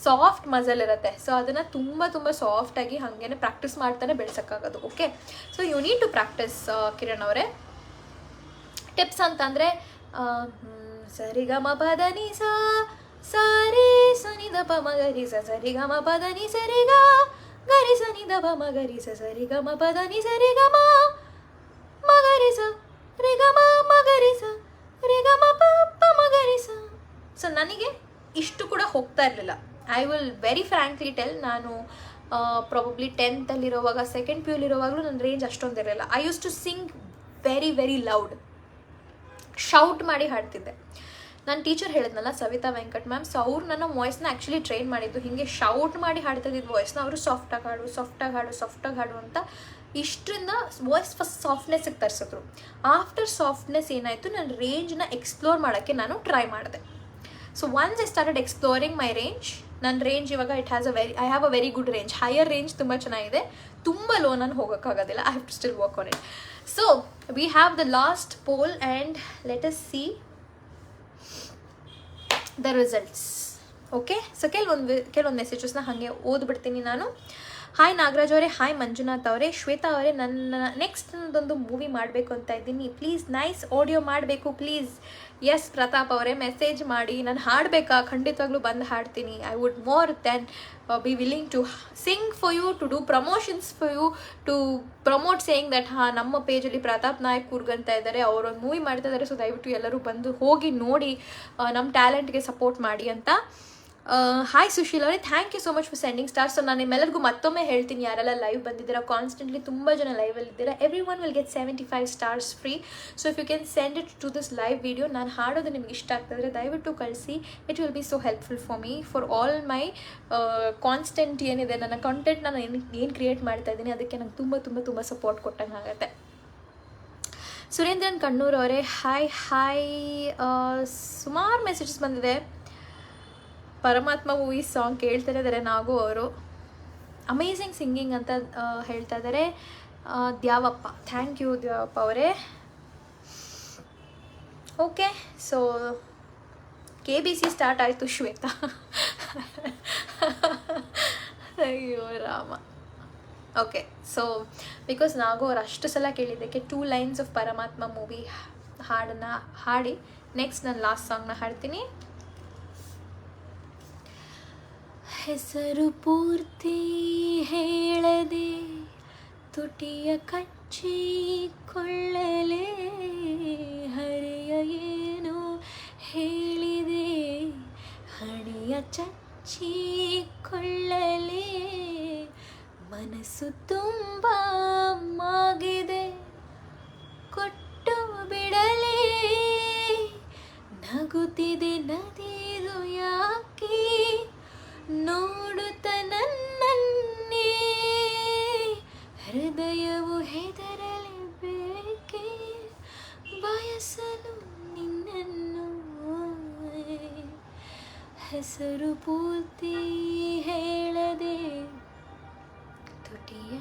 ಸಾಫ್ಟ್ ಮಸಲ್ ಇರುತ್ತೆ. ಸೊ ಅದನ್ನು ತುಂಬ ಸಾಫ್ಟಾಗಿ ಹಾಗೇನೆ ಪ್ರಾಕ್ಟೀಸ್ ಮಾಡ್ತಾನೆ ಬೆಳೆಸೋಕ್ಕಾಗೋದು. Okay, so you need to practice. Kiran ಅವರೇ, ಟಿಪ್ಸ್ ಅಂತಂದರೆ ಸರಿಗಮ ಪದನಿ ಸರಿ ಸನಿ ದಪ ಮಗರಿ ಸರಿಗಮ ಪದನಿ ಸರಿಗ ಗರಿ ಸನಿ ದಪ ಮಗರಿ ಸರಿಗಮ ಪದನಿ ಸರಿಗಮ ಮಗರಿ ರಿಗಮ ಮಗರಿಸ ರಿಗಮ ಪಪ್ಪ ಮಗರಿಸ. ಸೊ ನನಗೆ ಇಷ್ಟು ಕೂಡ ಹೋಗ್ತಾ ಇರಲಿಲ್ಲ. I will very frankly tell, ನಾನು ಪ್ರಾಬಬ್ಲಿ 10th ಅಲ್ಲಿರೋವಾಗ, 2nd PU ಇರೋವಾಗಲೂ ನನ್ನ ರೇಂಜ್ ಅಷ್ಟೊಂದು ಇರಲಿಲ್ಲ. I use to sing very very loud, shout ಮಾಡಿ ಹಾಡ್ತಿದ್ದೆ. ನನ್ನ ಟೀಚರ್ ಹೇಳಿದ್ನಲ್ಲ, ಸವಿತಾ ವೆಂಕಟ್ ಮ್ಯಾಮ್, ಸೊ ಅವ್ರು ನನ್ನ ವಾಯ್ಸ್ನ ಆ್ಯಕ್ಚುಲಿ ಟ್ರೈನ್ ಮಾಡಿದ್ದು. ಹೀಗೆ ಶೌಟ್ ಮಾಡಿ ಹಾಡ್ತಿದ್ದಿದ್ದು ವಾಯ್ಸ್ನ ಅವರು ಸಾಫ್ಟಾಗಿ ಹಾಡು ಅಂತ ಇಷ್ಟರಿಂದ ವಾಯ್ಸ್ ಫಸ್ಟ್ ಸಾಫ್ಟ್ನೆಸ್ಸಿಗೆ ತರಿಸಿದ್ರು. ಆಫ್ಟರ್ ಸಾಫ್ಟ್ನೆಸ್ ಏನಾಯಿತು, ನನ್ನ ರೇಂಜ್ನ ಎಕ್ಸ್ಪ್ಲೋರ್ ಮಾಡೋಕ್ಕೆ ನಾನು ಟ್ರೈ ಮಾಡಿದೆ. So once I started exploring my range, ನನ್ನ ರೇಂಜ್ ಇವಾಗ I have a very good range. Higher range ತುಂಬ ಚೆನ್ನಾಗಿದೆ, ತುಂಬ ಲೋ ನಾನು ಹೋಗೋಕ್ಕಾಗೋದಿಲ್ಲ. I have to still work on it. So we have the last poll and let us see the results. Okay, so ಕೆಲವೊಂದು ಮೆಸೇಜಸ್ನ ಹಾಗೆ ಓದ್ಬಿಡ್ತೀನಿ ನಾನು. ಹಾಯ್ ನಾಗರಾಜ್ ಅವರೇ, ಹಾಯ್ ಮಂಜುನಾಥ್ ಅವರೇ, ಶ್ವೇತಾ ಅವರೇ, ನನ್ನ ನೆಕ್ಸ್ಟ್ ನನ್ನದೊಂದು ಮೂವಿ ಮಾಡಬೇಕು ಅಂತ ಇದ್ದೀನಿ, ಪ್ಲೀಸ್ ನೈಸ್ ಆಡಿಯೋ ಮಾಡಬೇಕು ಪ್ಲೀಸ್. ಎಸ್ ಪ್ರತಾಪ್ ಅವರೇ, ಮೆಸೇಜ್ ಮಾಡಿ. ನಾನು ಹಾಡಬೇಕಾ? ಖಂಡಿತವಾಗ್ಲೂ ಬಂದು ಹಾಡ್ತೀನಿ. I would more than be willing to sing for you, to do promotions for you, to promote saying that ನಮ್ಮ ಪೇಜಲ್ಲಿ ಪ್ರತಾಪ್ ನಾಯಕ್ ಕೂರ್ಗ್ ಅಂತ ಇದ್ದಾರೆ, ಅವರೊಂದು ಮೂವಿ ಮಾಡ್ತಾ ಇದ್ದಾರೆ. ಸೊ ದಯವಿಟ್ಟು ಎಲ್ಲರೂ ಬಂದು ಹೋಗಿ ನೋಡಿ, ನಮ್ಮ ಟ್ಯಾಲೆಂಟ್ಗೆ ಸಪೋರ್ಟ್ ಮಾಡಿ ಅಂತ. ಹಾಯ್ ಸುಶೀಲ್ ಅವರೇ, thank you so much for sending stars. So ನಾನು ನಿಮ್ಮೆಲ್ಲರಿಗೂ ಮತ್ತೊಮ್ಮೆ ಹೇಳ್ತೀನಿ, ಯಾರೆಲ್ಲ ಲೈವ್ ಬಂದಿದ್ದೀರಾ, ಕಾನ್ಸ್ಟೆಂಟ್ಲಿ ತುಂಬ ಜನ ಲೈವಲ್ಲಿದ್ದೀರಾ, every one will get 75 stars free. So if you can send it to this live video. ನಾನು ಹಾಡೋದು ನಿಮ್ಗೆ ಇಷ್ಟ ಆಗ್ತದ್ರೆ ದಯವಿಟ್ಟು ಕಳಿಸಿ. It will be so helpful for me, for all my constant ಏನಿದೆ, ನನ್ನ ಕಂಟೆಂಟ್ ನಾನು ಏನು ಕ್ರಿಯೇಟ್ ಮಾಡ್ತಾ ಇದ್ದೀನಿ ಅದಕ್ಕೆ ನಂಗೆ ತುಂಬ ತುಂಬ ತುಂಬ ಸಪೋರ್ಟ್ ಕೊಟ್ಟಂಗೆ ಆಗುತ್ತೆ. ಸುರೇಂದ್ರನ್ ಕಣ್ಣೂರ್ ಅವರೇ ಹಾಯ್ ಹಾಯ್. ಸುಮಾರು ಮೆಸೇಜಸ್ ಬಂದಿದೆ. ಪರಮಾತ್ಮ ಮೂವಿ ಸಾಂಗ್ ಕೇಳ್ತಾ ಇದ್ದಾರೆ ನಾಗು ಅವರು. ಅಮೇಝಿಂಗ್ ಸಿಂಗಿಂಗ್ ಅಂತ ಹೇಳ್ತಾ ಇದ್ದಾರೆ ದ್ಯಾವಪ್ಪ. ಥ್ಯಾಂಕ್ ಯು ದ್ಯಾವಪ್ಪ ಅವರೇ. ಓಕೆ, ಸೊ KBC ಸ್ಟಾರ್ಟ್ ಆಯಿತು ಶ್ವೇತಾ. ಅಯ್ಯೋ ರಾಮ. ಓಕೆ, ಸೊ ಬಿಕಾಸ್ ನಾಗು ಅವ್ರು ಅಷ್ಟು ಸಲ ಕೇಳಿದ್ದಕ್ಕೆ 2 ಲೈನ್ಸ್ ಆಫ್ ಪರಮಾತ್ಮ ಮೂವಿ ಹಾಡನ್ನು ಹಾಡಿ ನೆಕ್ಸ್ಟ್ ನಾನು ಲಾಸ್ಟ್ ಸಾಂಗ್ನ ಹಾಡ್ತೀನಿ. ಹೆಸರು ಪೂರ್ತಿ ಹೇಳದೆ ತುಟಿಯ ಕಚ್ಚಿಕೊಳ್ಳಲೆ, ಹರೆಯ ಏನು ಹೇಳಿದೆ ಹಣೆಯ ಚಚ್ಚಿಕೊಳ್ಳಲೆ, ಮನಸ್ಸು ತುಂಬ ಮಾಗಿದೆ ಕೊಟ್ಟು ಬಿಡಲೇ, ನಗುತ್ತಿದೆ ನದಿದು ಯಾಕೆ ನೋಡುತ್ತ ನನ್ನನ್ನೇ, ಹೃದಯವು ಹೆದರಲೇಬೇಕೆ ಬಯಸಲು ನಿನ್ನನ್ನು, ಹೆಸರು ಪೂರ್ತಿ ಹೇಳದೆ ತುಟಿಯ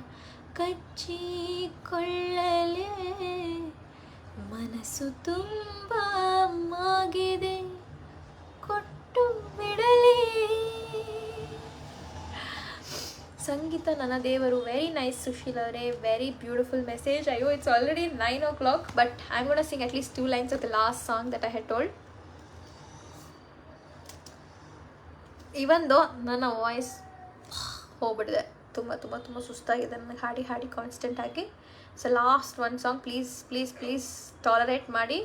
ಕಚ್ಚಿಕೊಳ್ಳಲೆ, ಮನಸ್ಸು ತುಂಬ ಮಾಗಿದೆ ಕೊಟ್ಟು ಬಿಡಲೇ. ಸಂಗೀತ ನನ್ನ ದೇವರು. ವೆರಿ ನೈಸ್ ಸುಶೀಲ್ ಅವರೇ, ವೆರಿ ಬ್ಯೂಟಿಫುಲ್ ಮೆಸೇಜ್. ಅಯ್ಯೋ, it's already 9 o'clock, but I am gonna sing at least 2 lines of the last song that I had told. Even though ನನ್ನ ವಾಯ್ಸ್ ಹೋಗ್ಬಿಟ್ಟಿದೆ, ತುಂಬ ತುಂಬ ತುಂಬ ಸುಸ್ತಾಗಿದೆ ನನಗೆ ಹಾಡಿ ಹಾಡಿ ಕಾನ್ಸ್ಟೆಂಟ್ ಆಗಿ. So last 1 song, please please please tolerate ಮಾಡಿ.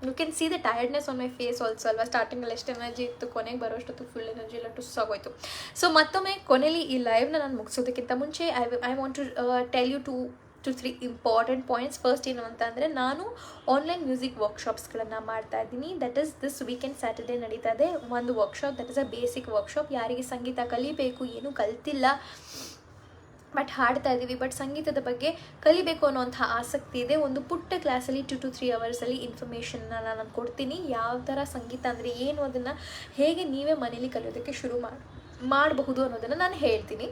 You can see the tiredness on my face also ಅಲ್ವಾ. ಸ್ಟಾರ್ಟಿಂಗಲ್ಲಿ ಎಷ್ಟು ಎನರ್ಜಿ ಇತ್ತು, ಕೊನೆಗೆ ಬರೋಷ್ಟೊತ್ತು ಫುಲ್ ಎನರ್ಜಿ ಎಲ್ಲ ಟುಸ್ಸಾಗೋಯ್ತು. ಸೊ ಮತ್ತೊಮ್ಮೆ ಕೊನೆಯಲ್ಲಿ ಈ ಲೈವ್ನ ನಾನು ಮುಗಿಸೋದಕ್ಕಿಂತ ಮುಂಚೆ I want to tell you 2 to 3 important points. First ಏನು ಅಂತ ಅಂದರೆ, ನಾನು ಆನ್ಲೈನ್ ಮ್ಯೂಸಿಕ್ ವರ್ಕ್ಶಾಪ್ಸ್ಗಳನ್ನು ಮಾಡ್ತಾ ಇದ್ದೀನಿ. That is this weekend Saturday ನಡೀತಾ ಇದೆ ಒಂದು ವರ್ಕ್ಶಾಪ್. That is a basic workshop. ಯಾರಿಗೆ ಸಂಗೀತ ಕಲಿಬೇಕು, ಏನೂ ಕಲ್ತಿಲ್ಲ ಬಟ್ ಹಾಡ್ತಾ ಇದ್ದೀವಿ, ಬಟ್ ಸಂಗೀತದ ಬಗ್ಗೆ ಕಲಿಬೇಕು ಅನ್ನೋಂಥ ಆಸಕ್ತಿ ಇದೆ, ಒಂದು ಪುಟ್ಟ ಕ್ಲಾಸಲ್ಲಿ 2 to 3 ಅವರ್ಸಲ್ಲಿ ಇನ್ಫಾರ್ಮೇಷನ್ನ ನಾನು ಕೊಡ್ತೀನಿ. ಯಾವ ಥರ ಸಂಗೀತ ಅಂದರೆ ಏನು, ಅದನ್ನು ಹೇಗೆ ನೀವೇ ಮನೇಲಿ ಕಲಿಯೋದಕ್ಕೆ ಶುರು ಮಾಡಬಹುದು ಅನ್ನೋದನ್ನು ನಾನು ಹೇಳ್ತೀನಿ.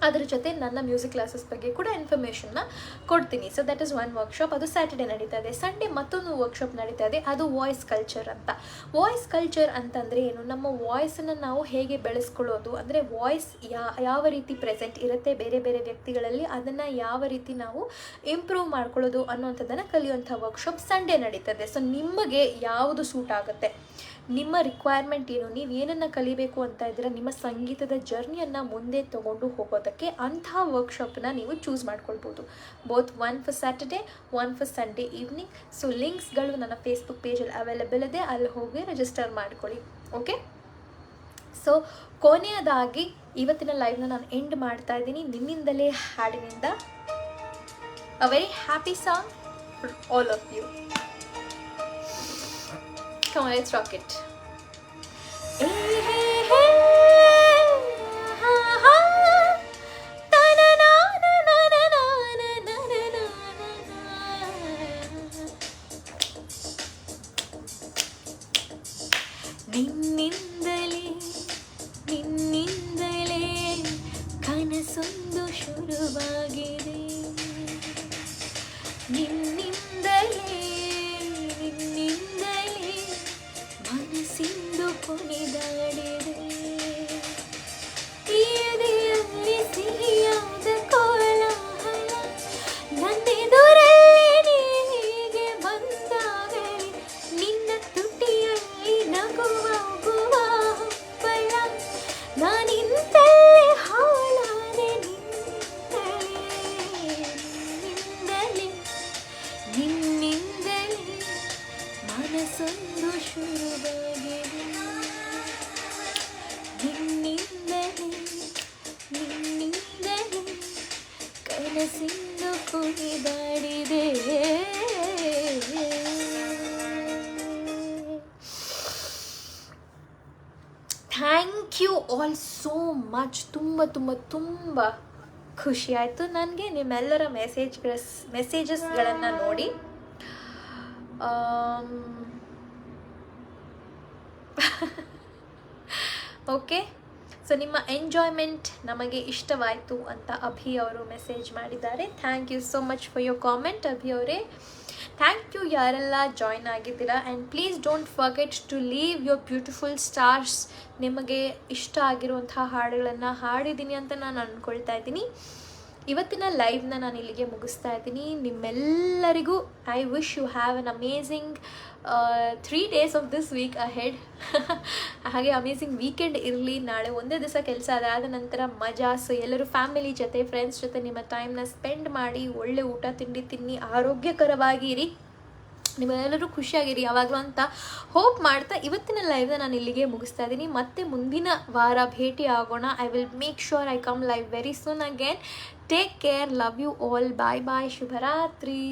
ಅದರ ಜೊತೆ ನನ್ನ ಮ್ಯೂಸಿಕ್ ಕ್ಲಾಸಸ್ ಬಗ್ಗೆ ಕೂಡ ಇನ್ಫಾರ್ಮೇಷನ್ನ ಕೊಡ್ತೀನಿ. ಸೊ ದಟ್ ಇಸ್ 1 ವರ್ಕ್ಶಾಪ್, ಅದು ಸ್ಯಾಟರ್ಡೇ ನಡೀತಾ ಇದೆ. ಸಂಡೇ ಮತ್ತೊಂದು ವರ್ಕ್ಶಾಪ್ ನಡೀತಾ ಇದೆ, ಅದು ವಾಯ್ಸ್ ಕಲ್ಚರ್ ಅಂತ. ವಾಯ್ಸ್ ಕಲ್ಚರ್ ಅಂತಂದರೆ ಏನು, ನಮ್ಮ ವಾಯ್ಸನ್ನು ನಾವು ಹೇಗೆ ಬೆಳೆಸ್ಕೊಳ್ಳೋದು, ಅಂದರೆ ವಾಯ್ಸ್ ಯಾವ ರೀತಿ ಪ್ರೆಸೆಂಟ್ ಇರುತ್ತೆ ಬೇರೆ ಬೇರೆ ವ್ಯಕ್ತಿಗಳಲ್ಲಿ, ಅದನ್ನು ಯಾವ ರೀತಿ ನಾವು ಇಂಪ್ರೂವ್ ಮಾಡ್ಕೊಳ್ಳೋದು ಅನ್ನೋಂಥದ್ದನ್ನು ಕಲಿಯುವಂಥ ವರ್ಕ್ಶಾಪ್ ಸಂಡೇ ನಡೀತದೆ. ಸೊ ನಿಮಗೆ ಯಾವುದು ಸೂಟ್ ಆಗುತ್ತೆ, ನಿಮ್ಮ ರಿಕ್ವೈರ್ಮೆಂಟ್ ಏನು, ನೀವು ಏನನ್ನು ಕಲಿಬೇಕು ಅಂತ ಇದ್ದೀರಾ, ನಿಮ್ಮ ಸಂಗೀತದ ಜರ್ನಿಯನ್ನು ಮುಂದೆ ತೊಗೊಂಡು ಹೋಗೋದಕ್ಕೆ ಅಂಥ ವರ್ಕ್ಶಾಪನ್ನ ನೀವು ಚೂಸ್ ಮಾಡ್ಕೊಳ್ಬೋದು. Both 1 for Saturday, 1 for Sunday evening. So ಲಿಂಕ್ಸ್ಗಳು ನನ್ನ ಫೇಸ್ಬುಕ್ ಪೇಜಲ್ಲಿ ಅವೈಲೇಬಲ್ ಇದೆ, ಅಲ್ಲಿ ಹೋಗಿ ರಿಜಿಸ್ಟರ್ ಮಾಡ್ಕೊಳ್ಳಿ. ಓಕೆ, ಸೊ ಕೊನೆಯದಾಗಿ ಇವತ್ತಿನ ಲೈವ್ನ ನಾನು ಎಂಡ್ ಮಾಡ್ತಾ ಇದ್ದೀನಿ ನಿಮ್ಮಿಂದಲೇ ಹಾಡಿನಿಂದ. A very happy song for all of you. Come on, let's rock it. Hey, hey, hey. Ha, ha. Ta-na-na, na-na-na, na-na-na, na-na-na. ನಿನ್ನಿಂದಲೇ ನಿನ್ನಿಂದಲೇ ಕನಸೊಂದು ಶುರುವಾಗಿದೆ, ನಿನ್ನಿಂದಲೇ ನಿನ್ನಿಂದಲೇ ಮನಸ್ಸಿಂದು ಕೊನೆದಾಡಿದೆ, ಎದೆಯಲ್ಲಿ ಸಿಹಿಯಾದ ಕೋಲಾಹಲ, ನನ್ನೆದುರಲ್ಲಿ ನೀಗೆ ಬಂದಾಗಲೇ ನಿನ್ನ ತುಟಿಯಲ್ಲಿ ನಗುವಾಗುವ ಹಬ್ಬಳ, ನಾನಿಂದಲೇ ಹಾಳಾದೆ ನಿನ್ನಿಂದಲೇ ನಿನ್ನಿಂದಲೇ ನಿನ್ನ ಮನಸ್ಸಿಂದು ಕುಣಿದಾಡಿದೆ. Thank you all so much. ತುಂಬ ತುಂಬ ತುಂಬ ಖುಷಿ ಆಯಿತು ನನಗೆ ನಿಮ್ಮೆಲ್ಲರ ಮೆಸೇಜಸ್ಗಳನ್ನು ನೋಡಿ. ಓಕೆ, ಸೊ ನಿಮ್ಮ ಎಂಜಾಯ್ಮೆಂಟ್ ನಮಗೆ ಇಷ್ಟವಾಯಿತು ಅಂತ ಅಭಿ ಅವರು ಮೆಸೇಜ್ ಮಾಡಿದ್ದಾರೆ. Thank you so much for your comment Abhi ಅವರೇ. ಥ್ಯಾಂಕ್ ಯು ಯಾರೆಲ್ಲ ಜಾಯ್ನ್ ಆಗಿದ್ದೀರಾ. And please don't forget to leave your beautiful stars. ನಿಮಗೆ ಇಷ್ಟ ಆಗಿರುವಂಥ ಹಾಡುಗಳನ್ನು ಹಾಡಿದ್ದೀನಿ ಅಂತ ನಾನು ಅಂದ್ಕೊಳ್ತಾ ಇದ್ದೀನಿ. ಇವತ್ತಿನ ಲೈವ್ನ ನಾನು ಇಲ್ಲಿಗೆ ಮುಗಿಸ್ತಾ ಇದ್ದೀನಿ. ನಿಮ್ಮೆಲ್ಲರಿಗೂ I wish you have an amazing 3 days of this week ahead. ಹಾಗೆ ಅಮೇಝಿಂಗ್ ವೀಕೆಂಡ್ ಇರಲಿ. ನಾಳೆ ಒಂದೇ ದಿವಸ ಕೆಲಸ, ಅದಾದ ನಂತರ ಮಜಾ. ಸೊ ಎಲ್ಲರೂ ಫ್ಯಾಮಿಲಿ ಜೊತೆ, ಫ್ರೆಂಡ್ಸ್ ಜೊತೆ ನಿಮ್ಮ ಟೈಮ್ನ ಸ್ಪೆಂಡ್ ಮಾಡಿ, ಒಳ್ಳೆ ಊಟ ತಿಂಡಿ ತಿನ್ನಿ, ಆರೋಗ್ಯಕರವಾಗಿ ಇರಿ, ನಿಮ್ಮೆಲ್ಲರೂ ಖುಷಿಯಾಗಿರಿ ಯಾವಾಗಲೂ ಅಂತ ಹೋಪ್ ಮಾಡ್ತಾ ಇವತ್ತಿನ ಲೈವ್ನ ನಾನು ಇಲ್ಲಿಗೆ ಮುಗಿಸ್ತಾ ಇದ್ದೀನಿ. ಮತ್ತೆ ಮುಂದಿನ ವಾರ ಭೇಟಿ ಆಗೋಣ. I will make sure I come live very soon again. Take care, love you all, bye bye, ಶುಭರಾತ್ರಿ.